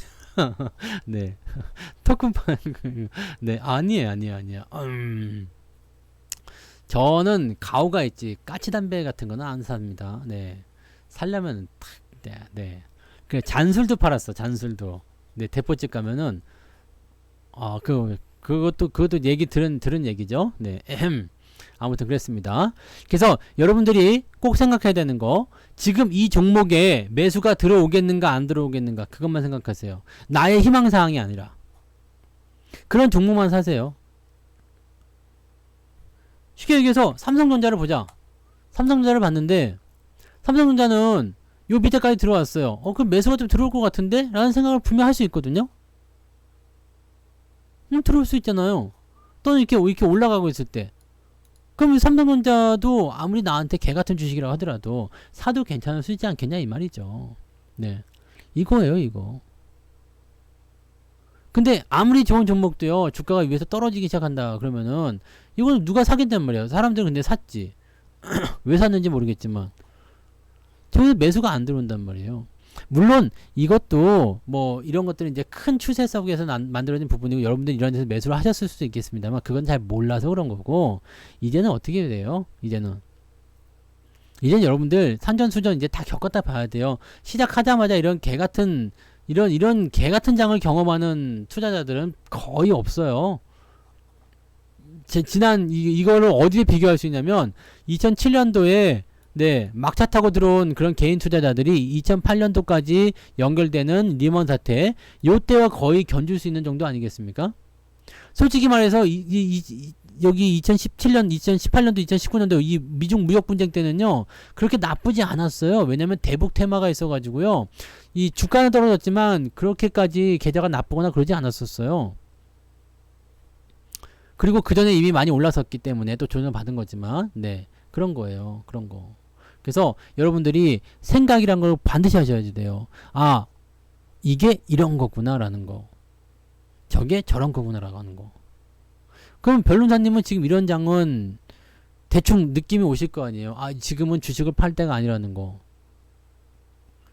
네. 토큰판. 네. 아니에요. 저는 가오가 있지 까치담배 같은 거는 안 삽니다. 네. 살려면 네. 그 잔술도 팔았어. 잔술도. 네. 대포집 가면은 그것도 얘기 들은 얘기죠. 네. 아무튼 그랬습니다. 그래서 여러분들이 꼭 생각해야 되는 거, 지금 이 종목에 매수가 들어오겠는가 안 들어오겠는가 그것만 생각하세요. 나의 희망사항이 아니라 그런 종목만 사세요. 쉽게 얘기해서 삼성전자를 보자. 삼성전자를 봤는데 삼성전자는 요 밑에까지 들어왔어요. 그럼 매수가 좀 들어올 것 같은데? 라는 생각을 분명 할 수 있거든요. 들어올 수 있잖아요. 또는 이렇게 올라가고 있을 때. 그럼 삼성전자도 아무리 나한테 개같은 주식이라고 하더라도 사도 괜찮을 수 있지 않겠냐 이 말이죠. 네. 이거예요, 이거. 근데 아무리 좋은 종목도요, 주가가 위에서 떨어지기 시작한다 그러면은 이거는 누가 사겠단 말이에요. 사람들은 근데 샀지. 왜 샀는지 모르겠지만 저기서 매수가 안 들어온단 말이에요. 물론 이것도 뭐 이런 것들은 이제 큰 추세 속에서 만들어진 부분이고 여러분들이 이런 데서 매수를 하셨을 수도 있겠습니다만 그건 잘 몰라서 그런 거고, 이제는 어떻게 돼요? 이제는 여러분들 산전수전 이제 다 겪었다 봐야 돼요. 시작하자마자 이런 개같은 장을 경험하는 투자자들은 거의 없어요. 이거를 어디에 비교할 수 있냐면 2007년도에 네, 막차 타고 들어온 그런 개인 투자자들이 2008년도까지 연결되는 리먼 사태, 요때와 거의 견줄 수 있는 정도 아니겠습니까? 솔직히 말해서 여기 2017년, 2018년도, 2019년도 이 미중 무역 분쟁 때는요 그렇게 나쁘지 않았어요. 왜냐면 대북 테마가 있어가지고요 이 주가는 떨어졌지만 그렇게까지 계좌가 나쁘거나 그러지 않았었어요. 그리고 그 전에 이미 많이 올라섰기 때문에 또 조정을 받은 거지만, 네, 그런 거예요. 그런 거. 그래서 여러분들이 생각이란 걸 반드시 하셔야 돼요. 이게 이런 거구나 라는 거, 저게 저런 거구나 라고 하는 거. 그럼 변론사님은 지금 이런 장은 대충 느낌이 오실 거 아니에요. 지금은 주식을 팔 때가 아니라는 거.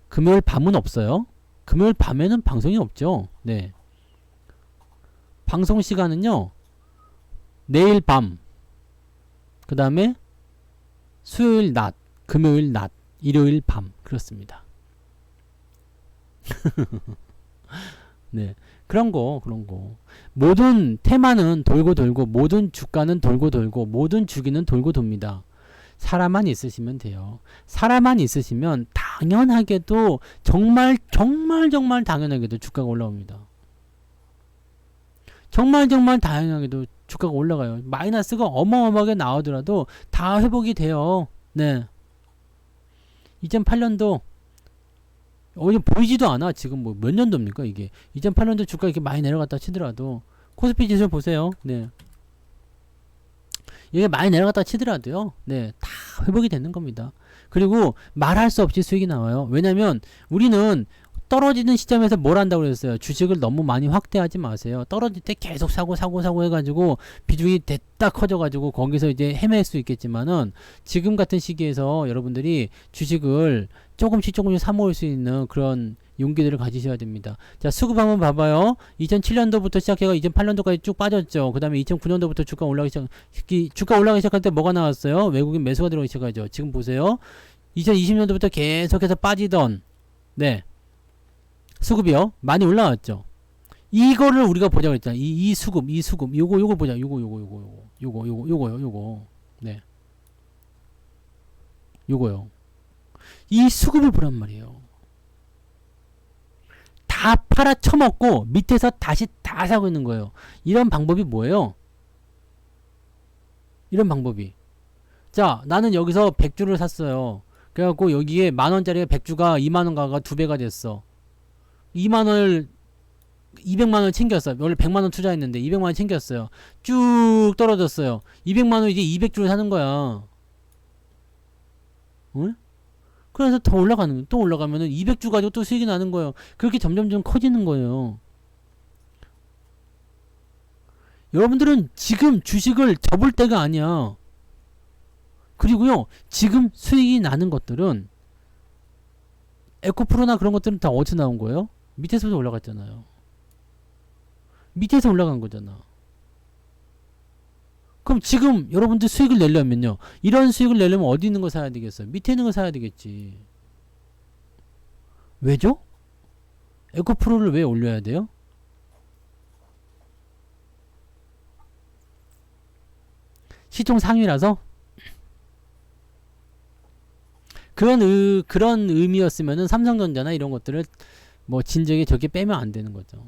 금요일 밤은 없어요. 금요일 밤에는 방송이 없죠. 네. 방송 시간은요 내일 밤, 그 다음에 수요일 낮, 금요일 낮, 일요일 밤, 그렇습니다. 네. 그런 거. 모든 테마는 돌고 돌고, 모든 주가는 돌고 돌고, 모든 주기는 돌고 돕니다. 사람만 있으시면 돼요. 사람만 있으시면 당연하게도 정말 당연하게도 주가가 올라옵니다. 정말 당연하게도 주가가 올라가요. 마이너스가 어마어마하게 나오더라도 다 회복이 돼요. 네. 2008년도 어디 보이지도 않아. 지금 뭐 몇 년도입니까 이게. 2008년도 주가 이렇게 많이 내려갔다 치더라도 코스피 지수 보세요. 네. 이게 많이 내려갔다 치더라도요. 네. 다 회복이 되는 겁니다. 그리고 말할 수 없이 수익이 나와요. 왜냐면 우리는 떨어지는 시점에서 뭘 한다고 그랬어요. 주식을 너무 많이 확대하지 마세요. 떨어질 때 계속 사고 해가지고 비중이 됐다 커져가지고 거기서 이제 헤맬 수 있겠지만은 지금 같은 시기에서 여러분들이 주식을 조금씩 사모을 수 있는 그런 용기들을 가지셔야 됩니다. 자, 수급 한번 봐봐요. 2007년도부터 시작해가 2008년도까지 쭉 빠졌죠. 그 다음에 2009년도부터 주가 올라가기 시작할 때 뭐가 나왔어요? 외국인 매수가 들어오기 시작하죠. 지금 보세요. 2020년도부터 계속해서 빠지던 네. 수급이요. 많이 올라왔죠. 이거를 우리가 보자고 했잖아. 이 수급. 요거 보자. 요거요. 네. 요거요. 이 수급을 보란 말이에요. 다 팔아 쳐먹고 밑에서 다시 다 사고 있는 거예요. 이런 방법이 뭐예요? 이런 방법이. 자, 나는 여기서 100주를 샀어요. 그래갖고 여기에 만원짜리 100주가 2만원 가가 2배가 됐어. 2만원을 200만원 챙겼어요. 원래 100만원 투자했는데 200만원 챙겼어요. 쭉 떨어졌어요. 200만원 이제 200주를 사는 거야. 응? 그래서 더 또 올라가면은 200주 가지고 또 수익이 나는 거예요. 그렇게 점점 커지는 거예요. 여러분들은 지금 주식을 접을 때가 아니야. 그리고요, 지금 수익이 나는 것들은 에코프로나 그런 것들은 다 어디서 나온 거예요? 밑에서부터 올라갔잖아요. 밑에서 올라간 거잖아. 그럼 지금 여러분들 수익을 내려면요, 이런 수익을 내려면 어디 있는 거 사야 되겠어요? 밑에 있는 거 사야 되겠지. 왜죠? 에코프로를 왜 올려야 돼요? 시총 상위라서? 그런 의미였으면은 삼성전자나 이런 것들을 뭐 진작에 저렇게 빼면 안 되는 거죠.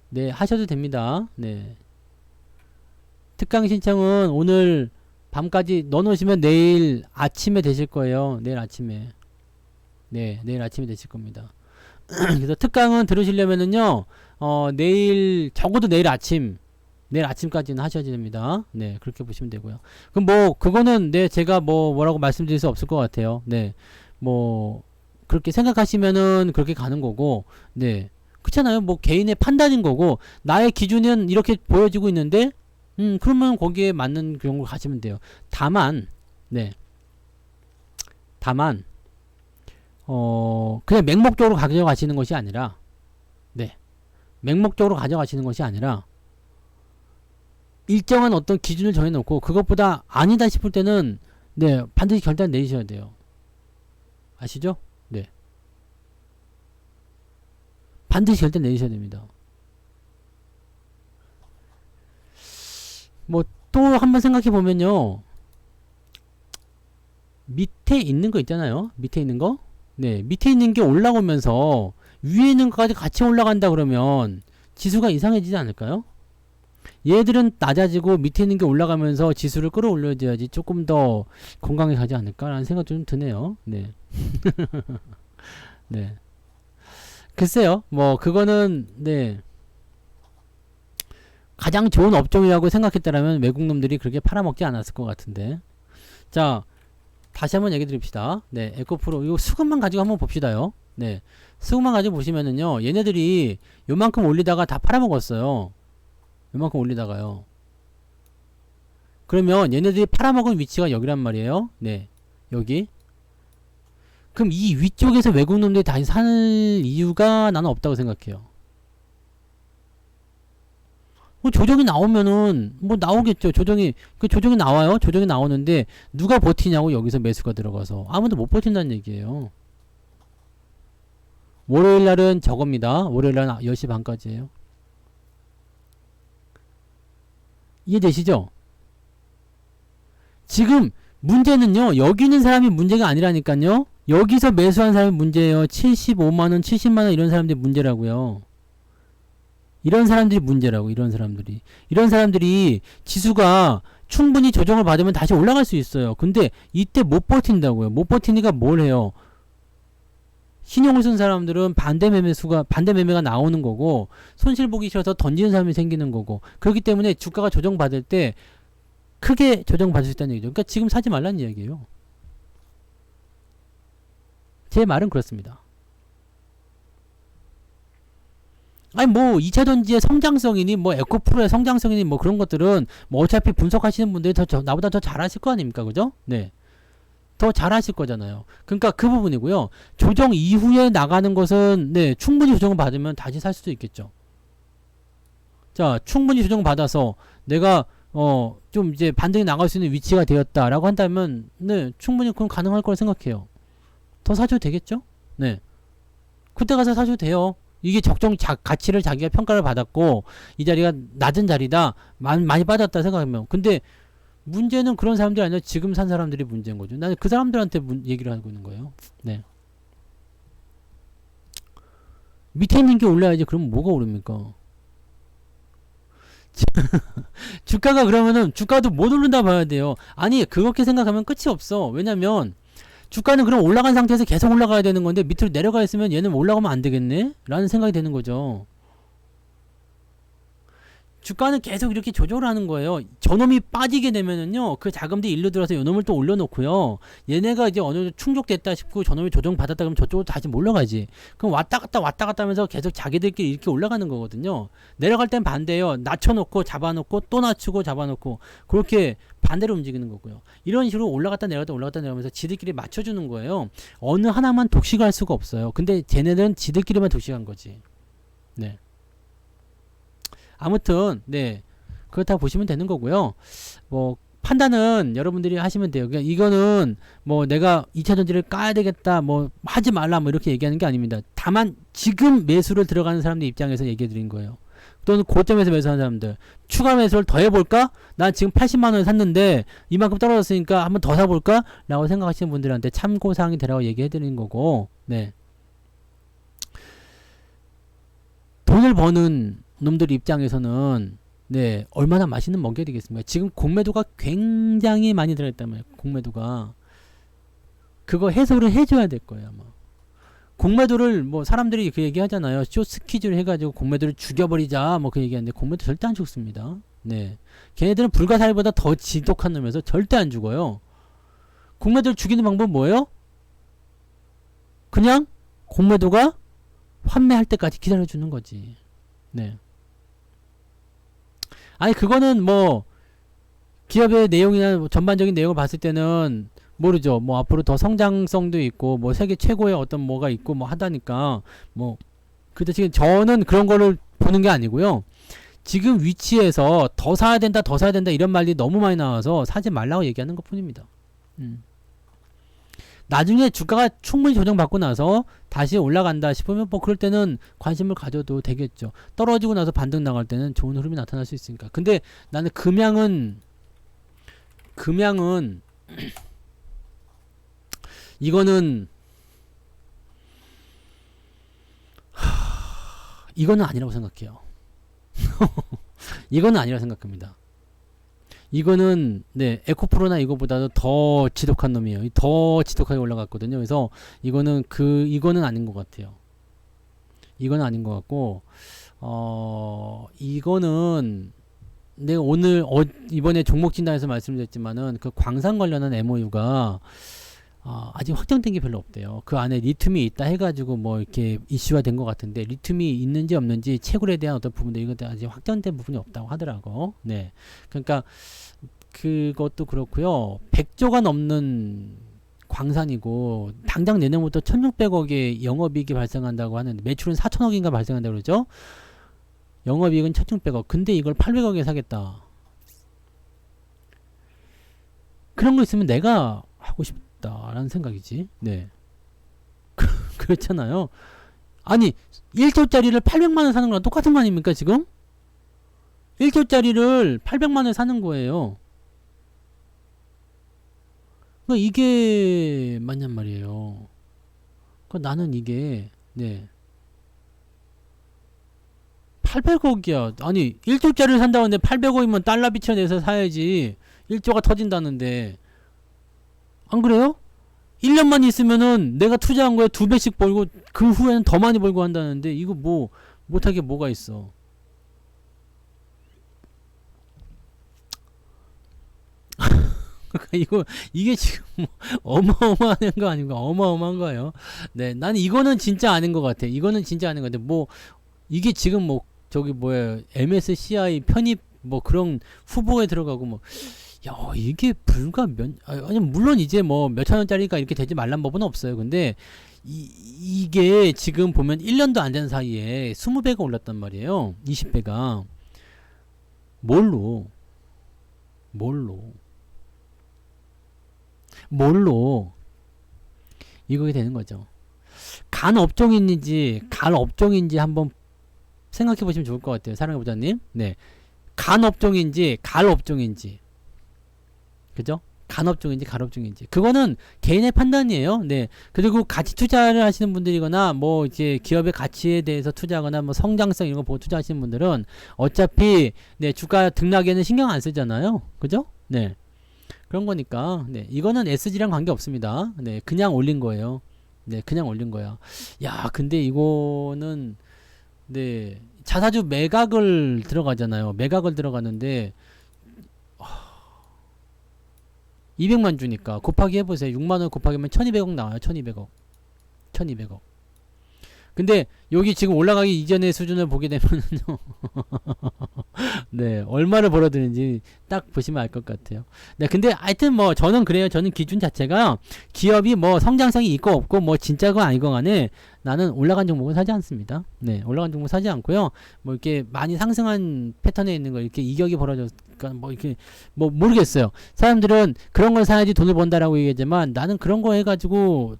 네, 하셔도 됩니다. 네. 특강 신청은 오늘 밤까지 넣어놓으시면 내일 아침에 되실 거예요. 내일 아침에. 네, 내일 아침에 되실 겁니다. 그래서 특강은 들으시려면은요, 적어도 내일 아침까지는 하셔야 됩니다. 네, 그렇게 보시면 되고요. 그럼 뭐, 그거는, 네, 제가 뭐라고 말씀드릴 수 없을 것 같아요. 네, 뭐, 그렇게 생각하시면은 그렇게 가는 거고, 네. 그렇잖아요. 뭐, 개인의 판단인 거고, 나의 기준은 이렇게 보여지고 있는데, 그러면 거기에 맞는 그런 걸 가시면 돼요. 다만, 그냥 맹목적으로 가져가시는 것이 아니라, 맹목적으로 가져가시는 것이 아니라, 일정한 어떤 기준을 정해놓고, 그것보다 아니다 싶을 때는, 반드시 결단 내리셔야 돼요. 아시죠? 네. 반드시 결단 내리셔야 됩니다. 뭐, 또 한번 생각해 보면요. 밑에 있는 거 있잖아요. 밑에 있는 거. 네. 밑에 있는 게 올라오면서 위에 있는 것까지 같이 올라간다 그러면 지수가 이상해지지 않을까요? 얘들은 낮아지고 밑에 있는 게 올라가면서 지수를 끌어올려줘야지 조금 더 건강해 가지 않을까라는 생각도 좀 드네요. 네. 네. 글쎄요. 뭐, 그거는, 네. 가장 좋은 업종이라고 생각했다라면 외국 놈들이 그렇게 팔아먹지 않았을 것 같은데. 자, 다시 한번 얘기 드립시다. 네, 에코프로, 이거 수급만 가지고 한번 봅시다요. 네, 수급만 가지고 보시면은요, 얘네들이 요만큼 올리다가 다 팔아먹었어요. 요만큼 올리다가요. 그러면 얘네들이 팔아먹은 위치가 여기란 말이에요. 네, 여기. 그럼 이 위쪽에서 외국 놈들이 다시 살 이유가 나는 없다고 생각해요. 뭐 조정이 나오면은 뭐 나오겠죠. 조정이 나와요. 조정이 나오는데 누가 버티냐고. 여기서 매수가 들어가서 아무도 못 버틴다는 얘기예요. 월요일날은 저겁니다. 월요일날 10시 반까지예요. 이해되시죠? 지금 문제는요, 여기 있는 사람이 문제가 아니라니까요. 여기서 매수한 사람이 문제예요. 75만원, 70만원 이런 사람들이 문제라고요. 이런 사람들이 문제라고, 이런 사람들이. 이런 사람들이 지수가 충분히 조정을 받으면 다시 올라갈 수 있어요. 근데 이때 못 버틴다고요. 못 버티니까 뭘 해요? 신용을 쓴 사람들은 반대 매매가 나오는 거고, 손실 보기 싫어서 던지는 사람이 생기는 거고, 그렇기 때문에 주가가 조정받을 때 크게 조정받을 수 있다는 얘기죠. 그러니까 지금 사지 말라는 이야기예요. 제 말은 그렇습니다. 아니 뭐 2차전지의 성장성이니 뭐 에코프로의 성장성이니 뭐 그런 것들은 뭐 어차피 분석하시는 분들이 나보다 더 잘하실 거 아닙니까? 그죠? 네. 더 잘하실 거잖아요. 그러니까 그 부분이고요. 조정 이후에 나가는 것은 네, 충분히 조정을 받으면 다시 살 수도 있겠죠. 자, 충분히 조정 받아서 내가 좀 이제 반등이 나갈 수 있는 위치가 되었다라고 한다면 네, 충분히 그건 가능할 거라 생각해요. 더 사줘도 되겠죠? 네. 그때 가서 사줘도 돼요. 이게 가치를 자기가 평가를 받았고 이 자리가 낮은 자리다. 많이 빠졌다 생각하면. 근데 문제는 그런 사람들이 아니라 지금 산 사람들이 문제인 거죠. 나는 그 사람들한테 얘기를 하고 있는 거예요. 네. 밑에 있는 게 올라야지. 그럼 뭐가 오릅니까? 주가가 그러면은 주가도 못 오른다 봐야 돼요. 아니 그렇게 생각하면 끝이 없어. 왜냐면 주가는 그럼 올라간 상태에서 계속 올라가야 되는 건데 밑으로 내려가 있으면 얘는 올라가면 안 되겠네? 라는 생각이 되는 거죠. 주가는 계속 이렇게 조절을 하는 거예요. 저놈이 빠지게 되면은요, 그 자금들이 일로 들어서 요놈을 또 올려놓고요. 얘네가 이제 어느 정도 충족됐다 싶고 저놈이 조정받았다 그러면 저쪽으로 다시 몰려가지. 그럼 왔다 갔다 하면서 계속 자기들끼리 이렇게 올라가는 거거든요. 내려갈 땐 반대예요. 낮춰놓고 잡아놓고 또 낮추고 잡아놓고 그렇게 반대로 움직이는 거고요. 이런 식으로 올라갔다 내려가면서 지들끼리 맞춰주는 거예요. 어느 하나만 독식할 수가 없어요. 근데 쟤네는 지들끼리만 독식한 거지. 네. 아무튼 네 그렇다 보시면 되는 거고요. 뭐 판단은 여러분들이 하시면 돼요. 그러니까 이거는 뭐 내가 2차전지를 까야 되겠다 뭐 하지 말라 뭐 이렇게 얘기하는 게 아닙니다. 다만 지금 매수를 들어가는 사람들 입장에서 얘기해 드린 거예요. 또는 고점에서 매수하는 사람들 추가 매수를 더 해볼까? 난 지금 80만원에 샀는데 이만큼 떨어졌으니까 한번 더 사볼까? 라고 생각하시는 분들한테 참고사항이 되라고 얘기해 드리는 거고 네 돈을 버는 놈들 입장에서는 네 얼마나 맛있는 먹여드리겠습니까? 지금 공매도가 굉장히 많이 들어있단 말이에요. 공매도가 그거 해소를 해줘야 될 거예요. 아마 공매도를 뭐 사람들이 그 얘기 하잖아요. 쇼스퀴즈를 해가지고 공매도를 죽여버리자 뭐 그 얘기하는데 공매도 절대 안 죽습니다. 네 걔네들은 불가사리보다 더 지독한 놈이어서 절대 안 죽어요. 공매도를 죽이는 방법은 뭐예요? 그냥 공매도가 환매할 때까지 기다려주는 거지. 네. 아니 그거는 뭐 기업의 내용이나 뭐 전반적인 내용을 봤을 때는 모르죠. 뭐 앞으로 더 성장성도 있고 뭐 세계 최고의 어떤 뭐가 있고 뭐 하다니까 뭐 그때 지금 저는 그런 거를 보는 게 아니고요. 지금 위치에서 더 사야 된다 이런 말이 너무 많이 나와서 사지 말라고 얘기하는 것 뿐입니다. 나중에 주가가 충분히 조정받고 나서 다시 올라간다 싶으면 뭐 그럴 때는 관심을 가져도 되겠죠. 떨어지고 나서 반등 나갈 때는 좋은 흐름이 나타날 수 있으니까. 근데 나는 금양은 이거는 이거는 아니라고 생각해요. 이거는 아니라고 생각합니다. 이거는 네 에코프로나 이거보다도 더 지독한 놈이에요. 더 지독하게 올라갔거든요. 그래서 이거는 아닌 것 같아요. 이거는 아닌 것 같고 이거는 내가 오늘 이번에 종목 진단에서 말씀드렸지만은 그 광산 관련한 MOU가 아직 확정된 게 별로 없대요. 그 안에 리튬이 있다 해가지고 뭐 이렇게 이슈가 된 것 같은데 리튬이 있는지 없는지 채굴에 대한 어떤 부분도 이것도 아직 확정된 부분이 없다고 하더라고. 네, 그러니까 그것도 그렇고요. 100조가 넘는 광산이고 당장 내년부터 1,600억의 영업이익이 발생한다고 하는데 매출은 4,000억인가 발생한다고 그러죠. 영업이익은 1,600억. 근데 이걸 800억에 사겠다. 그런 거 있으면 내가 하고 싶다라는 생각이지. 네. 그렇잖아요. 아니 1조짜리를 800만원 사는 거랑 똑같은 거 아닙니까 지금? 1조짜리를 800만원에 사는 거예요. 그러니까 이게 맞냔 말이에요. 그러니까 나는 이게 800억이야. 아니 1조짜리를 산다고 하는데 800억이면 달러 비춰내서 사야지. 1조가 터진다는데 안 그래요? 1년만 있으면은 내가 투자한 거에 2배씩 벌고 그 후에는 더 많이 벌고 한다는데 이거 뭐 못하게 뭐가 있어. 그러니까 이게 지금 뭐 어마어마한 거 아닌가? 어마어마한 거예요. 네, 나는 이거는 진짜 아닌 것 같아. 이거는 진짜 아닌 것 같아. 뭐 이게 지금 뭐 저기 뭐야 MSCI 편입 뭐 그런 후보에 들어가고 뭐 야, 이게 불과 아니 물론 이제 뭐 몇천 원짜리가 이렇게 되지 말란 법은 없어요. 근데 이게 지금 보면 1년도 안 된 사이에 20배가 올랐단 말이에요. 20배가 뭘로 이거게 되는 거죠. 간 업종인지 갈 업종인지 한번 생각해 보시면 좋을 것 같아요. 사랑해 보자님. 네. 간 업종인지 갈 업종인지. 그죠? 간 업종인지 갈 업종인지. 그거는 개인의 판단이에요. 네. 그리고 가치 투자를 하시는 분들이거나 뭐 이제 기업의 가치에 대해서 투자하거나 뭐 성장성 이런 거 보고 투자하시는 분들은 어차피 네, 주가 등락에는 신경 안 쓰잖아요. 그죠? 네. 그런 거니까 네, 이거는 SG랑 관계 없습니다. 네, 그냥 올린 거예요. 네, 그냥 올린 거야. 야, 근데 이거는 네, 자사주 매각을 들어가잖아요. 매각을 들어가는데 200만 주니까 곱하기 해보세요. 6만 원 곱하기면 1200억 나와요. 1200억. 근데 여기 지금 올라가기 이전의 수준을 보게 되면은요. 네, 얼마를 벌어들는지 딱 보시면 알 것 같아요. 네, 근데 하여튼 뭐 저는 그래요. 저는 기준 자체가 기업이 뭐 성장성이 있고 없고 뭐 진짜가 아니고 간에 나는 올라간 종목은 사지 않습니다. 네, 올라간 종목 사지 않고요. 뭐 이렇게 많이 상승한 패턴에 있는 거 이렇게 이격이 벌어졌니까 뭐 이렇게 뭐 모르겠어요. 사람들은 그런 걸 사야지 돈을 번다라고 얘기하지만 나는 그런 거 해가지고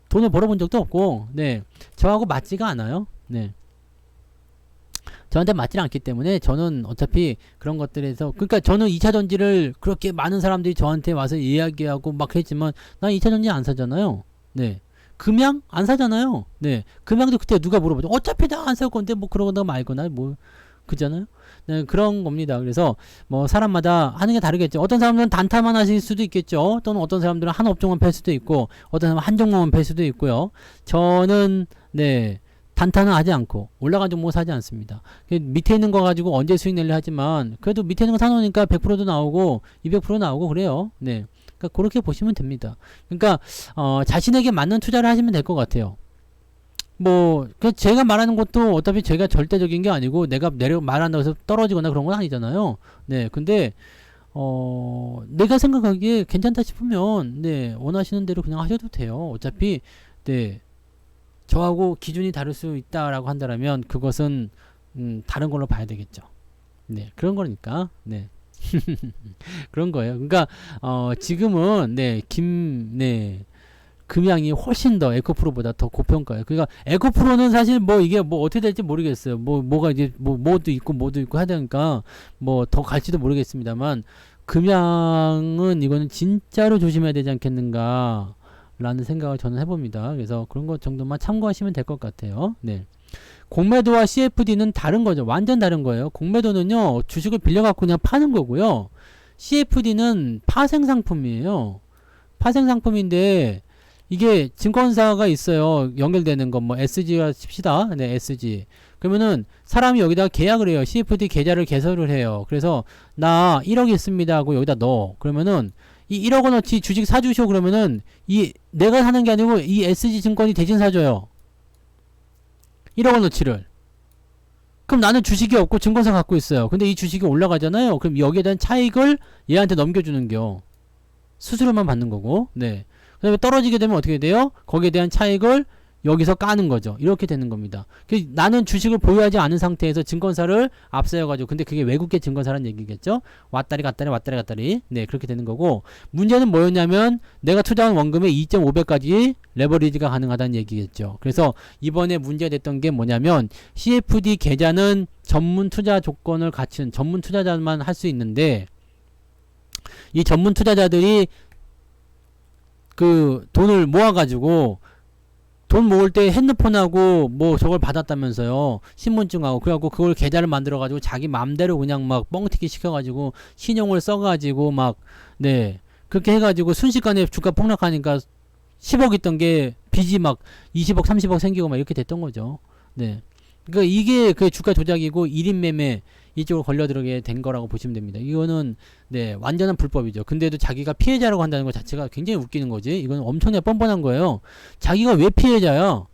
돈을 벌어본 적도 없고, 네, 저하고 맞지가 않아요. 네, 저한테 맞지 않기 때문에 저는 어차피 그런 것들에서 그러니까 저는 2차전지를 그렇게 많은 사람들이 저한테 와서 이야기하고 막 했지만 난 2차전지 안 사잖아요. 네, 금양 안 사잖아요. 네, 금양도 그때 누가 물어보죠. 어차피 나 안 살 건데 뭐 그러거나 말거나 뭐 그잖아요. 네, 그런 겁니다. 그래서 뭐 사람마다 하는 게 다르겠죠. 어떤 사람들은 단타만 하실 수도 있겠죠. 또는 어떤 사람들은 한 업종만 팰 수도 있고 어떤 사람은 한 종목만 팰 수도 있고요. 저는 네, 단타는 하지 않고 올라간 종목 사지 않습니다. 밑에 있는 거 가지고 언제 수익 내려 하지만 그래도 밑에 있는 거 사놓으니까 100%도 나오고 200% 나오고 그래요. 네, 그러니까 그렇게 보시면 됩니다. 그러니까 자신에게 맞는 투자를 하시면 될 것 같아요. 뭐, 제가 말하는 것도 어차피 제가 절대적인 게 아니고 내가 말한다고 해서 떨어지거나 그런 건 아니잖아요. 네, 근데, 내가 생각하기에 괜찮다 싶으면, 네, 원하시는 대로 그냥 하셔도 돼요. 어차피, 네, 저하고 기준이 다를 수 있다라고 한다면 그것은, 다른 걸로 봐야 되겠죠. 네, 그런 거니까, 네. 그런 거예요. 그러니까, 지금은, 네, 금양이 훨씬 더 에코프로보다 더 고평가예요. 그러니까 에코프로는 사실 뭐 이게 뭐 어떻게 될지 모르겠어요. 뭐가 이제 뭐도 있고 하다 보니까 뭐 더 갈지도 모르겠습니다만 금양은 이거는 진짜로 조심해야 되지 않겠는가 라는 생각을 저는 해봅니다. 그래서 그런 것 정도만 참고하시면 될 것 같아요. 네. 공매도와 CFD는 다른 거죠. 완전 다른 거예요. 공매도는요, 주식을 빌려갖고 그냥 파는 거고요. CFD는 파생상품이에요. 파생상품인데 이게 증권사가 있어요. 연결되는 거 뭐 SG가 칩시다. 네, SG. 그러면은 사람이 여기다 계약을 해요. CFD 계좌를 개설을 해요. 그래서 나 1억 있습니다 하고 여기다 넣어. 그러면은 이 1억 원어치 주식 사주쇼 그러면은 이 내가 사는 게 아니고 이 SG 증권이 대신 사줘요. 1억 원어치를. 그럼 나는 주식이 없고 증권사 갖고 있어요. 근데 이 주식이 올라가잖아요. 그럼 여기에 대한 차익을 얘한테 넘겨주는겨. 수수료만 받는 거고. 네. 그 다음에 떨어지게 되면 어떻게 돼요? 거기에 대한 차익을 여기서 까는 거죠. 이렇게 되는 겁니다. 나는 주식을 보유하지 않은 상태에서 증권사를 앞세워가지고, 근데 그게 외국계 증권사라는 얘기겠죠? 왔다리 갔다리. 네, 그렇게 되는 거고, 문제는 뭐였냐면, 내가 투자한 원금의 2.5배까지 레버리지가 가능하다는 얘기겠죠. 그래서 이번에 문제가 됐던 게 뭐냐면, CFD 계좌는 전문 투자 조건을 갖춘 전문 투자자만 할 수 있는데, 이 전문 투자자들이 그 돈을 모아가지고 돈 모을 때 핸드폰하고 뭐 저걸 받았다면서요. 신분증하고. 그래갖고 그걸 계좌를 만들어가지고 자기 맘대로 그냥 막 뻥튀기 시켜가지고 신용을 써가지고 막, 네. 그렇게 해가지고 순식간에 주가 폭락하니까 10억 있던 게 빚이 막 20억, 30억 생기고 막 이렇게 됐던 거죠. 네. 그러니까 이게 그 주가 조작이고 1인 매매 이쪽으로 걸려들게 된 거라고 보시면 됩니다. 이거는 네 완전한 불법이죠. 근데도 자기가 피해자라고 한다는 것 자체가 굉장히 웃기는 거지. 이건 엄청나게 뻔뻔한 거예요. 자기가 왜 피해자야?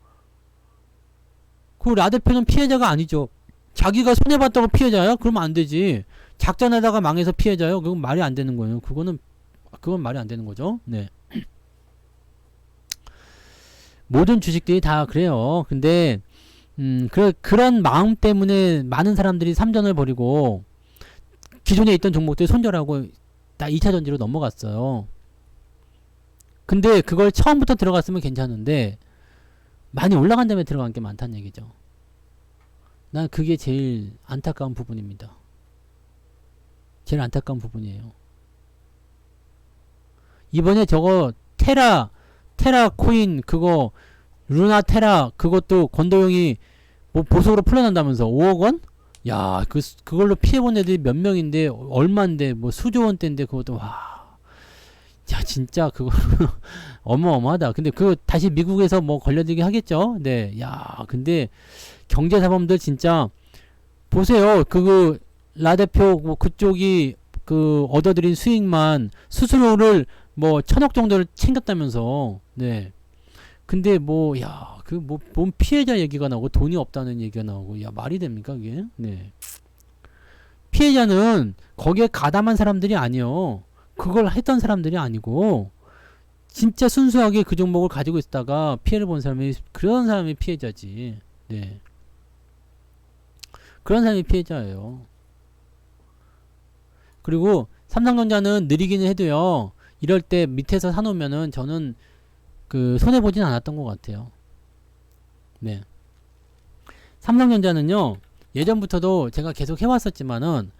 그 라 대표는 피해자가 아니죠. 자기가 손해봤다고 피해자야? 그러면 안 되지. 작전하다가 망해서 피해자요? 그건 말이 안 되는 거예요. 그건 말이 안 되는 거죠. 네. 모든 주식들이 다 그래요. 근데 그런 마음 때문에 많은 사람들이 삼전을 벌이고 기존에 있던 종목들 손절하고 다 2차 전지로 넘어갔어요. 근데 그걸 처음부터 들어갔으면 괜찮은데 많이 올라간 다음에 들어간 게 많다는 얘기죠. 난 그게 제일 안타까운 부분입니다. 제일 안타까운 부분이에요. 이번에 저거 테라 코인 그거 루나 테라 그것도 권도영이 뭐 보석으로 풀려난다면서 5억 원? 야, 그걸로 피해본 애들이 몇 명인데 얼만데 뭐 수조 원대인데 그것도 와. 야, 진짜 그거 어마어마하다. 근데 그거 다시 미국에서 뭐 걸려들게 하겠죠? 네. 야, 근데 경제사범들 진짜 보세요. 라 대표 뭐 그쪽이 그 얻어들인 수익만 수수료를 뭐 1,000억 정도를 챙겼다면서. 네. 근데 뭐, 야, 뭔 피해자 얘기가 나오고 돈이 없다는 얘기가 나오고, 야, 말이 됩니까, 그게? 네. 피해자는 거기에 가담한 사람들이 아니요. 그걸 했던 사람들이 아니고, 진짜 순수하게 그 종목을 가지고 있다가 피해를 본 그런 사람이 피해자지. 네. 그런 사람이 피해자예요. 그리고 삼성전자는 느리기는 해도요, 이럴 때 밑에서 사놓으면은 저는 손해보진 않았던 것 같아요. 네. 삼성전자는요, 예전부터도 제가 계속 해왔었지만은,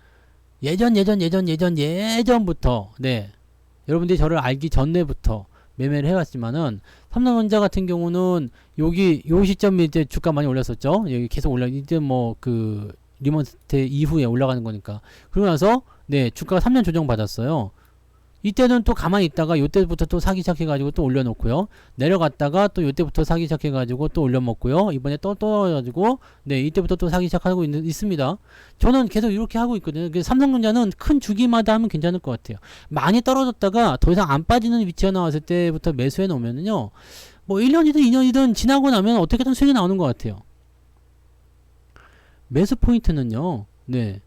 예전부터, 네. 여러분들이 저를 알기 전에부터 매매를 해왔지만은, 삼성전자 같은 경우는, 요 시점에 이제 주가 많이 올렸었죠? 여기 계속 이제 리먼스테 이후에 올라가는 거니까. 그러고 나서, 네, 주가가 3년 조정 받았어요. 이때는 또 가만히 있다가 요때부터 또 사기 시작해가지고 또 올려놓고요. 내려갔다가 또 요때부터 사기 시작해가지고 또 올려먹고요. 이번에 또 떨어져가지고 네 이때부터 또 사기 시작하고 있습니다. 저는 계속 이렇게 하고 있거든요. 삼성전자는 큰 주기마다 하면 괜찮을 것 같아요. 많이 떨어졌다가 더 이상 안 빠지는 위치가 나왔을 때부터 매수해 놓으면은요. 뭐 1년이든 2년이든 지나고 나면 어떻게든 수익이 나오는 것 같아요. 매수 포인트는요. 네.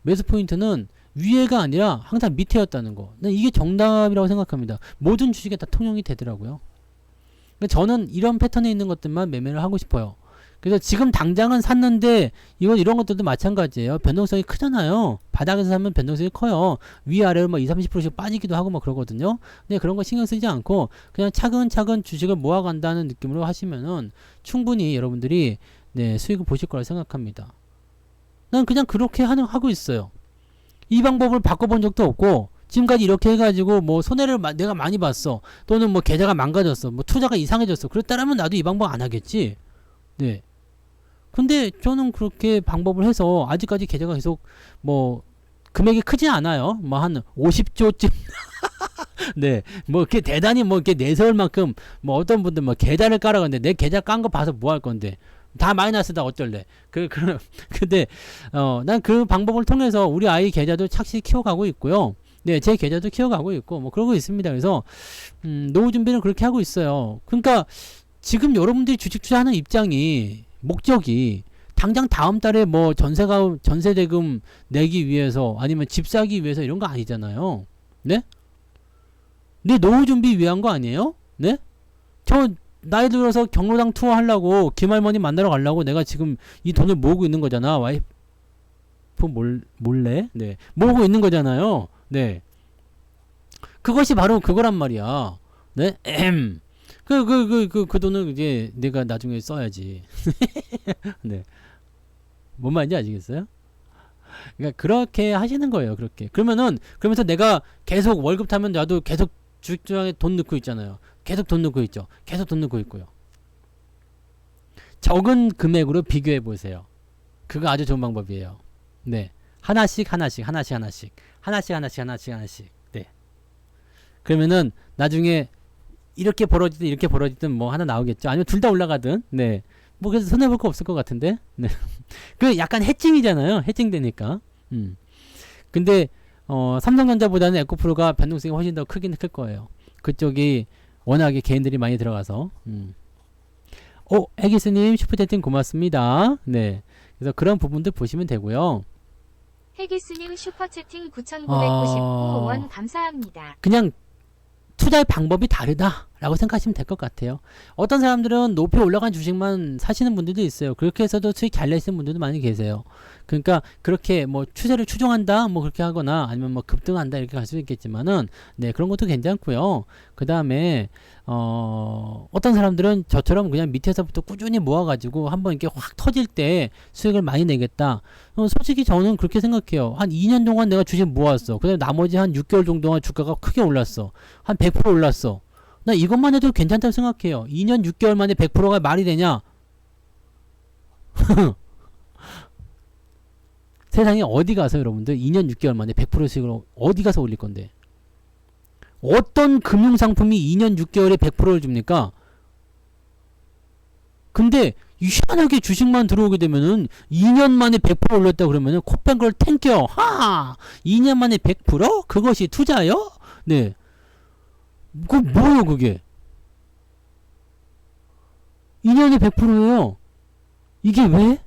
매수 포인트는 위에가 아니라 항상 밑에였다는 거. 이게 정답이라고 생각합니다. 모든 주식에 다 통용이 되더라고요. 그러니까 저는 이런 패턴에 있는 것들만 매매를 하고 싶어요. 그래서 지금 당장은 샀는데 이런 것들도 마찬가지예요. 변동성이 크잖아요. 바닥에서 사면 변동성이 커요. 위아래로 뭐 20-30%씩 빠지기도 하고 막 그러거든요. 근데 그런 거 신경 쓰지 않고 그냥 차근차근 주식을 모아간다는 느낌으로 하시면은 충분히 여러분들이 네, 수익을 보실 거라 생각합니다. 난 그냥 그렇게 하고 있어요. 이 방법을 바꿔본 적도 없고 지금까지 이렇게 해가지고 뭐 손해를 내가 많이 봤어 또는 뭐 계좌가 망가졌어 뭐 투자가 이상해졌어 그랬다라면 나도 이 방법 안 하겠지. 네. 근데 저는 그렇게 방법을 해서 아직까지 계좌가 계속 뭐 금액이 크진 않아요. 뭐 한 50조쯤 네. 뭐 이렇게 대단히 뭐 이렇게 내세울 만큼 뭐 어떤 분들 뭐 계좌를 깔아갔는데 내 계좌 깐 거 봐서 뭐 할 건데 다 마이너스다 어쩔래. 근데, 난 그 방법을 통해서 우리 아이 계좌도 착실히 키워가고 있고요. 네, 제 계좌도 키워가고 있고, 뭐, 그러고 있습니다. 그래서, 노후 준비는 그렇게 하고 있어요. 그러니까, 지금 여러분들이 주식 투자하는 목적이, 당장 다음 달에 뭐, 전세대금 내기 위해서, 아니면 집 사기 위해서 이런 거 아니잖아요. 네? 내 노후 준비 위한 거 아니에요? 네? 나이 들어서 경로당 투어 하려고 김할머니 만나러 가려고 내가 지금 이 돈을 모으고 있는 거잖아. 와이프 몰래? 네. 모으고 있는 거잖아요. 네. 그것이 바로 그거란 말이야. 네? 그 돈을 이제 내가 나중에 써야지. 네. 뭔 말인지 아시겠어요? 그러니까 그렇게 하시는 거예요. 그러면서 내가 계속 월급 타면 나도 계속 주식주장에 돈 넣고 있잖아요. 계속 돈 넣고 있죠. 계속 돈 넣고 있고요. 적은 금액으로 비교해 보세요. 그거 아주 좋은 방법이에요. 네. 하나씩. 네. 그러면은 나중에 이렇게 벌어지든 뭐 하나 나오겠죠. 아니면 둘 다 올라가든. 네. 뭐 그래서 손해볼 거 없을 것 같은데. 네. 그 약간 해칭이잖아요. 해칭되니까. 근데 삼성전자보다는 에코프로가 변동성이 훨씬 더 크긴 클 거예요. 그쪽이 워낙에 개인들이 많이 들어가서. 해기스님 슈퍼채팅 고맙습니다. 네. 그래서 그런 부분들 보시면 되고요. 해기스님 슈퍼채팅 9,999원 감사합니다. 그냥 투자의 방법이 다르다라고 생각하시면 될 것 같아요. 어떤 사람들은 높이 올라간 주식만 사시는 분들도 있어요. 그렇게 해서도 수익 잘 내시는 분들도 많이 계세요. 그러니까 그렇게 뭐 추세를 추종한다 뭐 그렇게 하거나 아니면 뭐 급등한다 이렇게 갈 수 있겠지만은 네 그런 것도 괜찮고요. 그 다음에 어떤 사람들은 저처럼 그냥 밑에서부터 꾸준히 모아가지고 한번 이렇게 확 터질 때 수익을 많이 내겠다. 솔직히 저는 그렇게 생각해요. 한 2년 동안 내가 주식 모았어. 그 다음에 나머지 한 6개월 정도 동안 주가가 크게 올랐어. 한 100% 올랐어. 나 이것만 해도 괜찮다고 생각해요. 2년 6개월 만에 100%가 말이 되냐? 세상에 어디 가서 여러분들 2년 6개월 만에 100%씩으로 어디 가서 올릴 건데? 어떤 금융상품이 2년 6개월에 100%를 줍니까? 근데 희한하게 주식만 들어오게 되면은 2년 만에 100% 올렸다 그러면은 코뺀 걸 탱겨. 하! 2년 만에 100%? 그것이 투자요? 네. 그 뭐예요 그게? 2년에 100%예요. 이게 왜?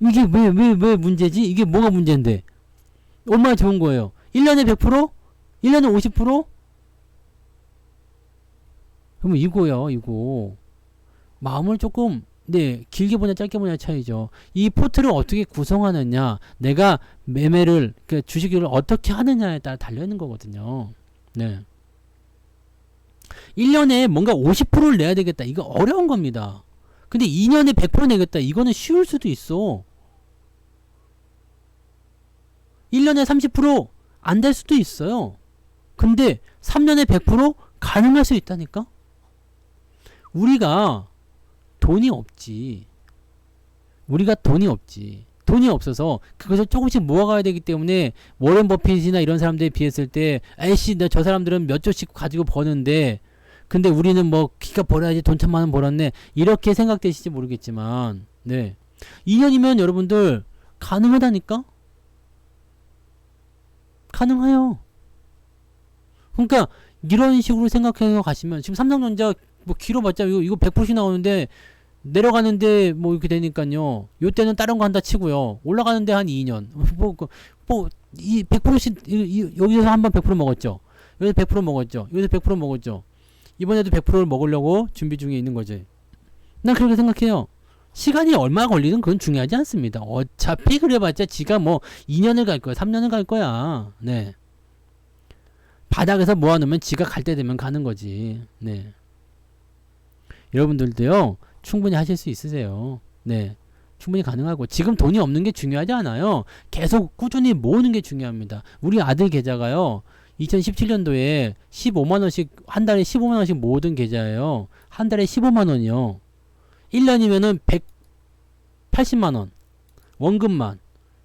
이게 왜 문제지? 이게 뭐가 문제인데? 얼마나 좋은 거예요? 1년에 100%? 1년에 50%? 그러면 이거요, 이거. 마음을 조금, 네, 길게 보냐, 짧게 보냐 차이죠. 이 포트를 어떻게 구성하느냐, 내가 매매를, 그 주식을 어떻게 하느냐에 따라 달려있는 거거든요. 네. 1년에 뭔가 50%를 내야 되겠다. 이거 어려운 겁니다. 근데 2년에 100% 내겠다. 이거는 쉬울 수도 있어. 1년에 30% 안 될 수도 있어요. 근데 3년에 100% 가능할 수 있다니까? 우리가 돈이 없지. 돈이 없어서 그것을 조금씩 모아가야 되기 때문에 워렌 버핏이나 이런 사람들에 비했을 때 에이씨 저 사람들은 몇 조씩 가지고 버는데 근데 우리는 뭐 기가 벌어야지 돈 1,000만원 벌었네 이렇게 생각되실지 모르겠지만 네 2년이면 여러분들 가능하다니까? 가능해요. 그러니까 이런 식으로 생각해서 가시면 지금 삼성전자 뭐 길어봤자 이거 100%씩 나오는데 내려가는데 뭐 이렇게 되니까요. 요때는 다른 거 한다 치고요. 올라가는데 한 2년. 이 100%씩 여기서 한번 100% 먹었죠. 여기서 100% 먹었죠. 여기서 100% 먹었죠. 이번에도 100%를 먹으려고 준비 중에 있는 거지. 난 그렇게 생각해요. 시간이 얼마 걸리든 그건 중요하지 않습니다. 어차피 그래봤자 지가 뭐 2년을 갈 거야. 3년을 갈 거야. 네. 바닥에서 모아놓으면 지가 갈 때 되면 가는 거지. 네. 여러분들도요. 충분히 하실 수 있으세요. 네. 충분히 가능하고 지금 돈이 없는 게 중요하지 않아요. 계속 꾸준히 모으는 게 중요합니다. 우리 아들 계좌가요. 2017년도에 15만원씩 한 달에 15만원씩 모으던 계좌예요. 한 달에 15만원이요. 1년이면은 180만원 원금만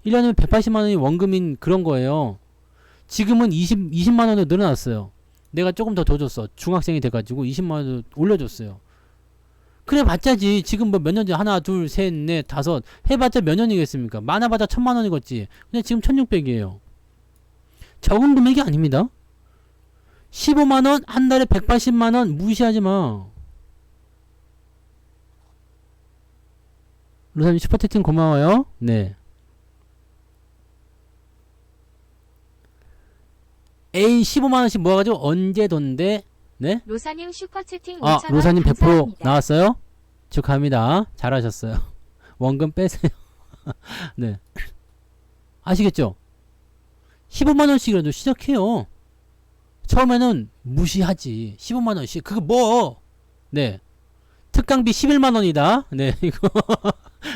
1년이면 180만원이 원금인 그런 거예요. 지금은 20만원으로 늘어났어요. 내가 조금 더 줬어. 중학생이 돼가지고 20만원을 올려줬어요. 그래 봤자지 지금 뭐 몇 년 전 하나 둘 셋 넷 다섯 해봤자 몇 년이겠습니까? 많아봤자 1,000만원이겠지. 근데 지금 1,600이에요. 적은 금액이 아닙니다. 15만원 한 달에 180만원 무시하지마. 로사님 슈퍼채팅 고마워요. 네. A 15만원씩 모아가지고 언제 돈데 네? 로사님 슈퍼채팅 5,000원 로사님 100% 감사합니다. 나왔어요? 축하합니다. 잘하셨어요. 원금 빼세요. 네. 아시겠죠? 15만원씩이라도 시작해요. 처음에는 무시하지. 15만원씩. 그거 뭐? 네. 특강비 11만원이다. 네, 이거.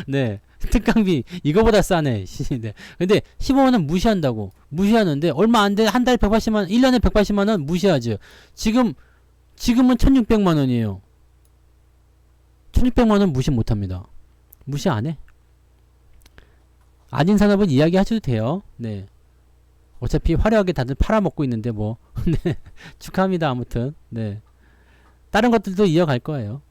네. 특강비 이거보다 싸네. 네. 근데 15만원 무시한다고. 무시하는데 얼마 안 돼. 한 달 180만원, 1년에 180만원 무시하죠. 지금은 1600만원이에요. 1600만원 무시 못합니다. 무시 안 해. 아닌 산업은 이야기 하셔도 돼요. 네. 어차피 화려하게 다들 팔아먹고 있는데 뭐. 네. 축하합니다. 아무튼. 네. 다른 것들도 이어갈 거예요.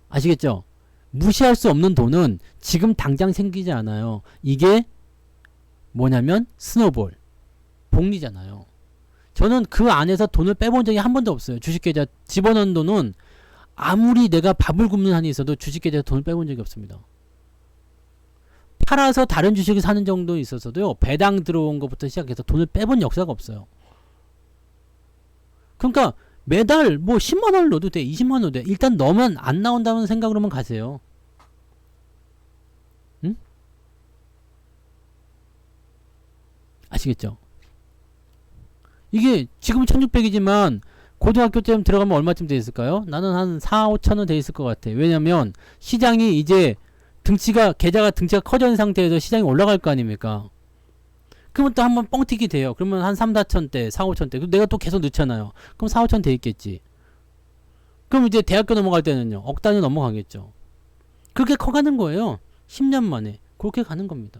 아시겠죠? 무시할 수 없는 돈은 지금 당장 생기지 않아요. 이게 뭐냐면 스노볼. 복리잖아요. 저는 그 안에서 돈을 빼본 적이 한 번도 없어요. 주식계좌 집어넣은 돈은 아무리 내가 밥을 굶는 한이 있어도 주식계좌에 돈을 빼본 적이 없습니다. 팔아서 다른 주식을 사는 정도 있어서도요. 배당 들어온 것부터 시작해서 돈을 빼본 역사가 없어요. 그러니까 매달 뭐 10만원을 넣어도 돼. 20만원 넣어도 돼. 일단 넣으면 안 나온다는 생각으로만 가세요. 응? 아시겠죠? 이게 지금은 1600이지만 고등학교 때쯤 들어가면 얼마쯤 돼 있을까요? 나는 한 4, 5천원 돼 있을 것 같아. 왜냐면 시장이 이제 계좌가 등치가 커져 있는 상태에서 시장이 올라갈 거 아닙니까? 그러면 또 한번 뻥튀기 돼요. 그러면 한 3, 4천대, 4, 5천대. 그럼 내가 또 계속 넣잖아요. 그럼 4, 5천 돼 있겠지. 그럼 이제 대학교 넘어갈 때는요. 억 단위 넘어가겠죠. 그렇게 커가는 거예요. 10년 만에. 그렇게 가는 겁니다.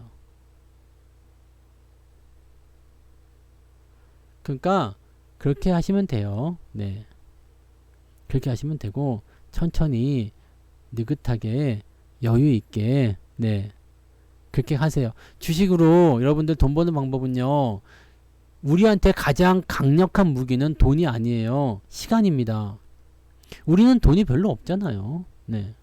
그러니까 그렇게 하시면 돼요. 네. 그렇게 하시면 되고 천천히 느긋하게 여유 있게 네. 그렇게 하세요. 주식으로 여러분들 돈 버는 방법은요. 우리한테 가장 강력한 무기는 돈이 아니에요. 시간입니다. 우리는 돈이 별로 없잖아요. 네.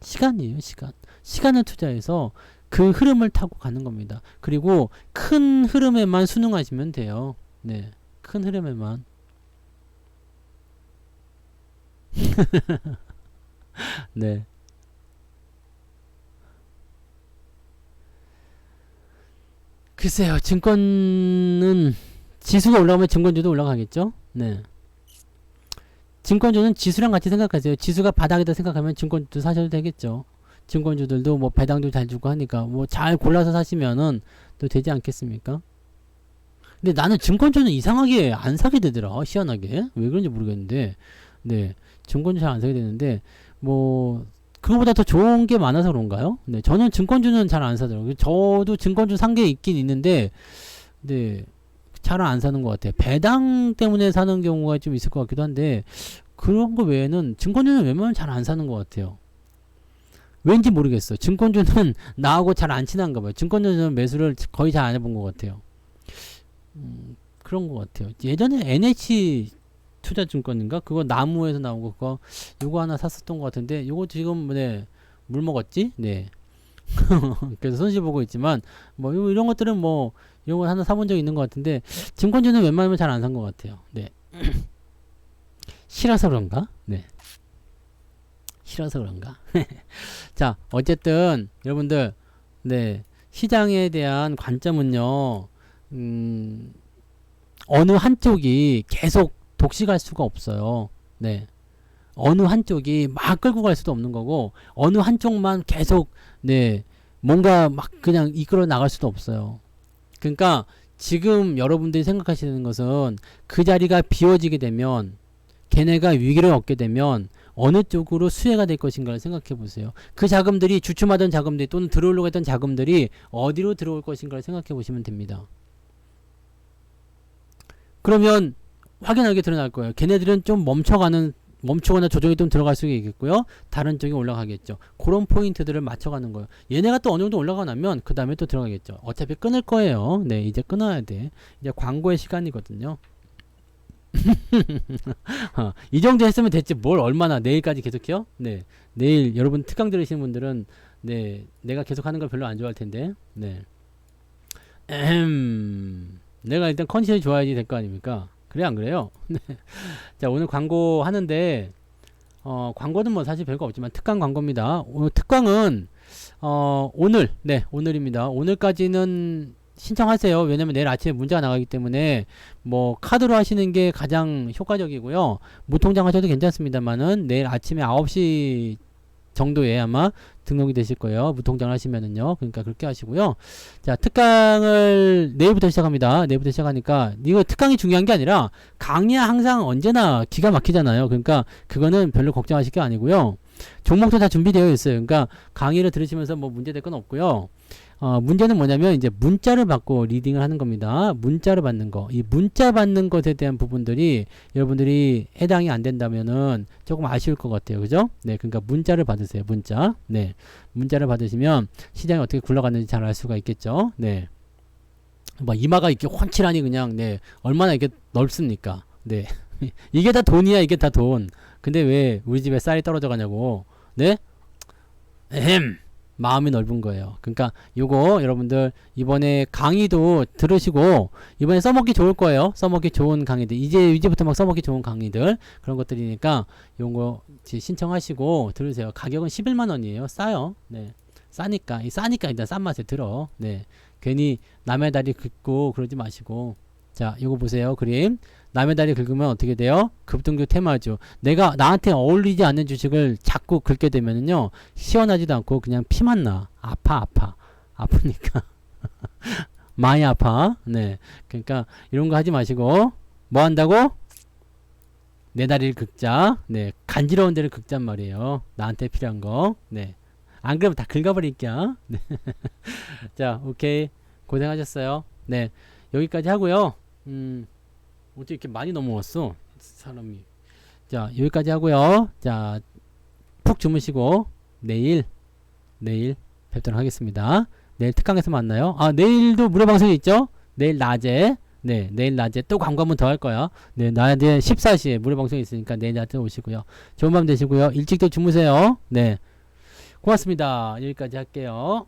시간이에요. 시간. 시간을 투자해서 그 흐름을 타고 가는 겁니다. 그리고 큰 흐름에만 순응하시면 돼요. 네. 큰 흐름에만. 네. 글쎄요. 증권은 지수가 올라가면 증권주도 올라가겠죠? 네. 증권주는 지수랑 같이 생각하세요. 지수가 바닥이다 생각하면 증권주도 사셔도 되겠죠. 증권주들도 뭐 배당도 잘 주고 하니까 뭐 잘 골라서 사시면은 또 되지 않겠습니까? 근데 나는 증권주는 이상하게 안 사게 되더라. 희한하게. 왜 그런지 모르겠는데. 네. 증권주 잘 안 사게 되는데 뭐 그거보다 더 좋은 게 많아서 그런가요? 네. 저는 증권주는 잘 안 사더라고요. 저도 증권주 산 게 있긴 있는데 네. 잘 안 사는 것 같아요. 배당 때문에 사는 경우가 좀 있을 것 같기도 한데 그런 거 외에는 증권주는 웬만하면 잘 안 사는 것 같아요. 왠지 모르겠어. 증권주는 나하고 잘 안 친한가 봐요. 증권주는 매수를 거의 잘 안 해본 것 같아요. 그런 것 같아요. 예전에 NH 투자증권인가? 그거 나무에서 나온 거 그거 요거 하나 샀었던 것 같은데 요거 지금 네, 물 먹었지? 네. 그래서 손실 보고 있지만 뭐 이런 것들은 뭐 이런 거 하나 사본 적 있는 것 같은데 증권주는 웬만하면 잘 안 산 것 같아요. 네. 싫어서 그런가? 네. 싫어서 그런가? 자, 어쨌든 여러분들 네 시장에 대한 관점은요. 어느 한쪽이 계속 독식할 수가 없어요. 네. 어느 한쪽이 막 끌고 갈 수도 없는 거고 어느 한쪽만 계속 네 뭔가 막 그냥 이끌어 나갈 수도 없어요. 그러니까 지금 여러분들이 생각하시는 것은 그 자리가 비워지게 되면 걔네가 위기를 얻게 되면 어느 쪽으로 수혜가 될 것인가를 생각해 보세요. 그 자금들이 주춤하던 자금들이 또는 들어오려고 했던 자금들이 어디로 들어올 것인가를 생각해 보시면 됩니다. 그러면 확연하게 드러날 거예요. 걔네들은 좀 멈추거나 조정이 좀 들어갈 수 있겠고요. 다른 쪽이 올라가겠죠. 그런 포인트들을 맞춰가는 거예요. 얘네가 또 어느 정도 올라가 나면 그 다음에 또 들어가겠죠. 어차피 끊을 거예요. 네, 이제 끊어야 돼. 이제 광고의 시간이거든요. 이 정도 했으면 됐지. 뭘 얼마나 내일까지 계속해요? 네, 내일 여러분 특강 들으시는 분들은 네, 내가 계속 하는 걸 별로 안 좋아할 텐데. 네. 내가 일단 컨디션이 좋아야지 될 거 아닙니까? 그래 안 그래요? 자, 오늘 광고 하는데 광고는 뭐 사실 별거 없지만 특강 광고입니다. 오늘 특강은 오늘 네 오늘입니다. 오늘까지는 신청하세요. 왜냐면 내일 아침에 문자가 나가기 때문에 뭐 카드로 하시는 게 가장 효과적이고요. 무통장 하셔도 괜찮습니다만은 내일 아침에 9시 정도에 아마 등록이 되실 거예요. 무통장을 하시면은요. 그러니까 그렇게 하시고요. 자, 특강을 내일부터 시작합니다. 내일부터 시작하니까 이거 특강이 중요한 게 아니라 강의야 항상 언제나 기가 막히잖아요. 그러니까 그거는 별로 걱정하실 게 아니고요. 종목도 다 준비되어 있어요. 그러니까 강의를 들으시면서 뭐 문제될 건 없고요. 문제는 뭐냐면 이제 문자를 받고 리딩을 하는 겁니다. 문자를 받는 거. 이 문자 받는 것에 대한 부분들이 여러분들이 해당이 안 된다면은 조금 아쉬울 것 같아요. 그죠? 네. 그러니까 문자를 받으세요. 문자. 네. 문자를 받으시면 시장이 어떻게 굴러가는지 잘 알 수가 있겠죠. 네. 뭐 이마가 이렇게 훤칠하니 그냥 네. 얼마나 이게 넓습니까? 네. 이게 다 돈이야. 이게 다 돈. 근데 왜 우리 집에 쌀이 떨어져 가냐고. 네? 에헴. 마음이 넓은 거예요. 그러니까 요거 여러분들 이번에 강의도 들으시고 이번에 써먹기 좋을 거예요. 써먹기 좋은 강의들 이제부터 막 써먹기 좋은 강의들 그런 것들이니까 요거 신청하시고 들으세요. 가격은 11만원이에요. 싸요. 네. 싸니까 일단 싼 맛에 들어. 네. 괜히 남의 다리 긁고 그러지 마시고 자 요거 보세요. 그림 남의 다리 긁으면 어떻게 돼요? 급등주 테마주. 내가 나한테 어울리지 않는 주식을 자꾸 긁게 되면은요 시원하지도 않고 그냥 피만 나. 아프니까 많이 아파. 네. 그러니까 이런 거 하지 마시고 뭐 한다고? 내 다리를 긁자. 네. 간지러운 데를 긁잔 말이에요. 나한테 필요한 거. 네. 안 그러면 다 긁어버릴게요. 네. 자, 오케이. 고생하셨어요. 네. 여기까지 하고요. 어떻게 이렇게 많이 넘어왔어? 사람이. 자, 여기까지 하고요. 자, 푹 주무시고 내일 뵙도록 하겠습니다. 내일 특강에서 만나요. 아, 내일도 무료 방송이 있죠? 내일 낮에. 네, 내일 낮에 또 광고 한 번 더 할 거야. 네, 낮에 14시에 무료 방송이 있으니까 내일 낮에 오시고요. 좋은 밤 되시고요. 일찍 또 주무세요. 네. 고맙습니다. 여기까지 할게요.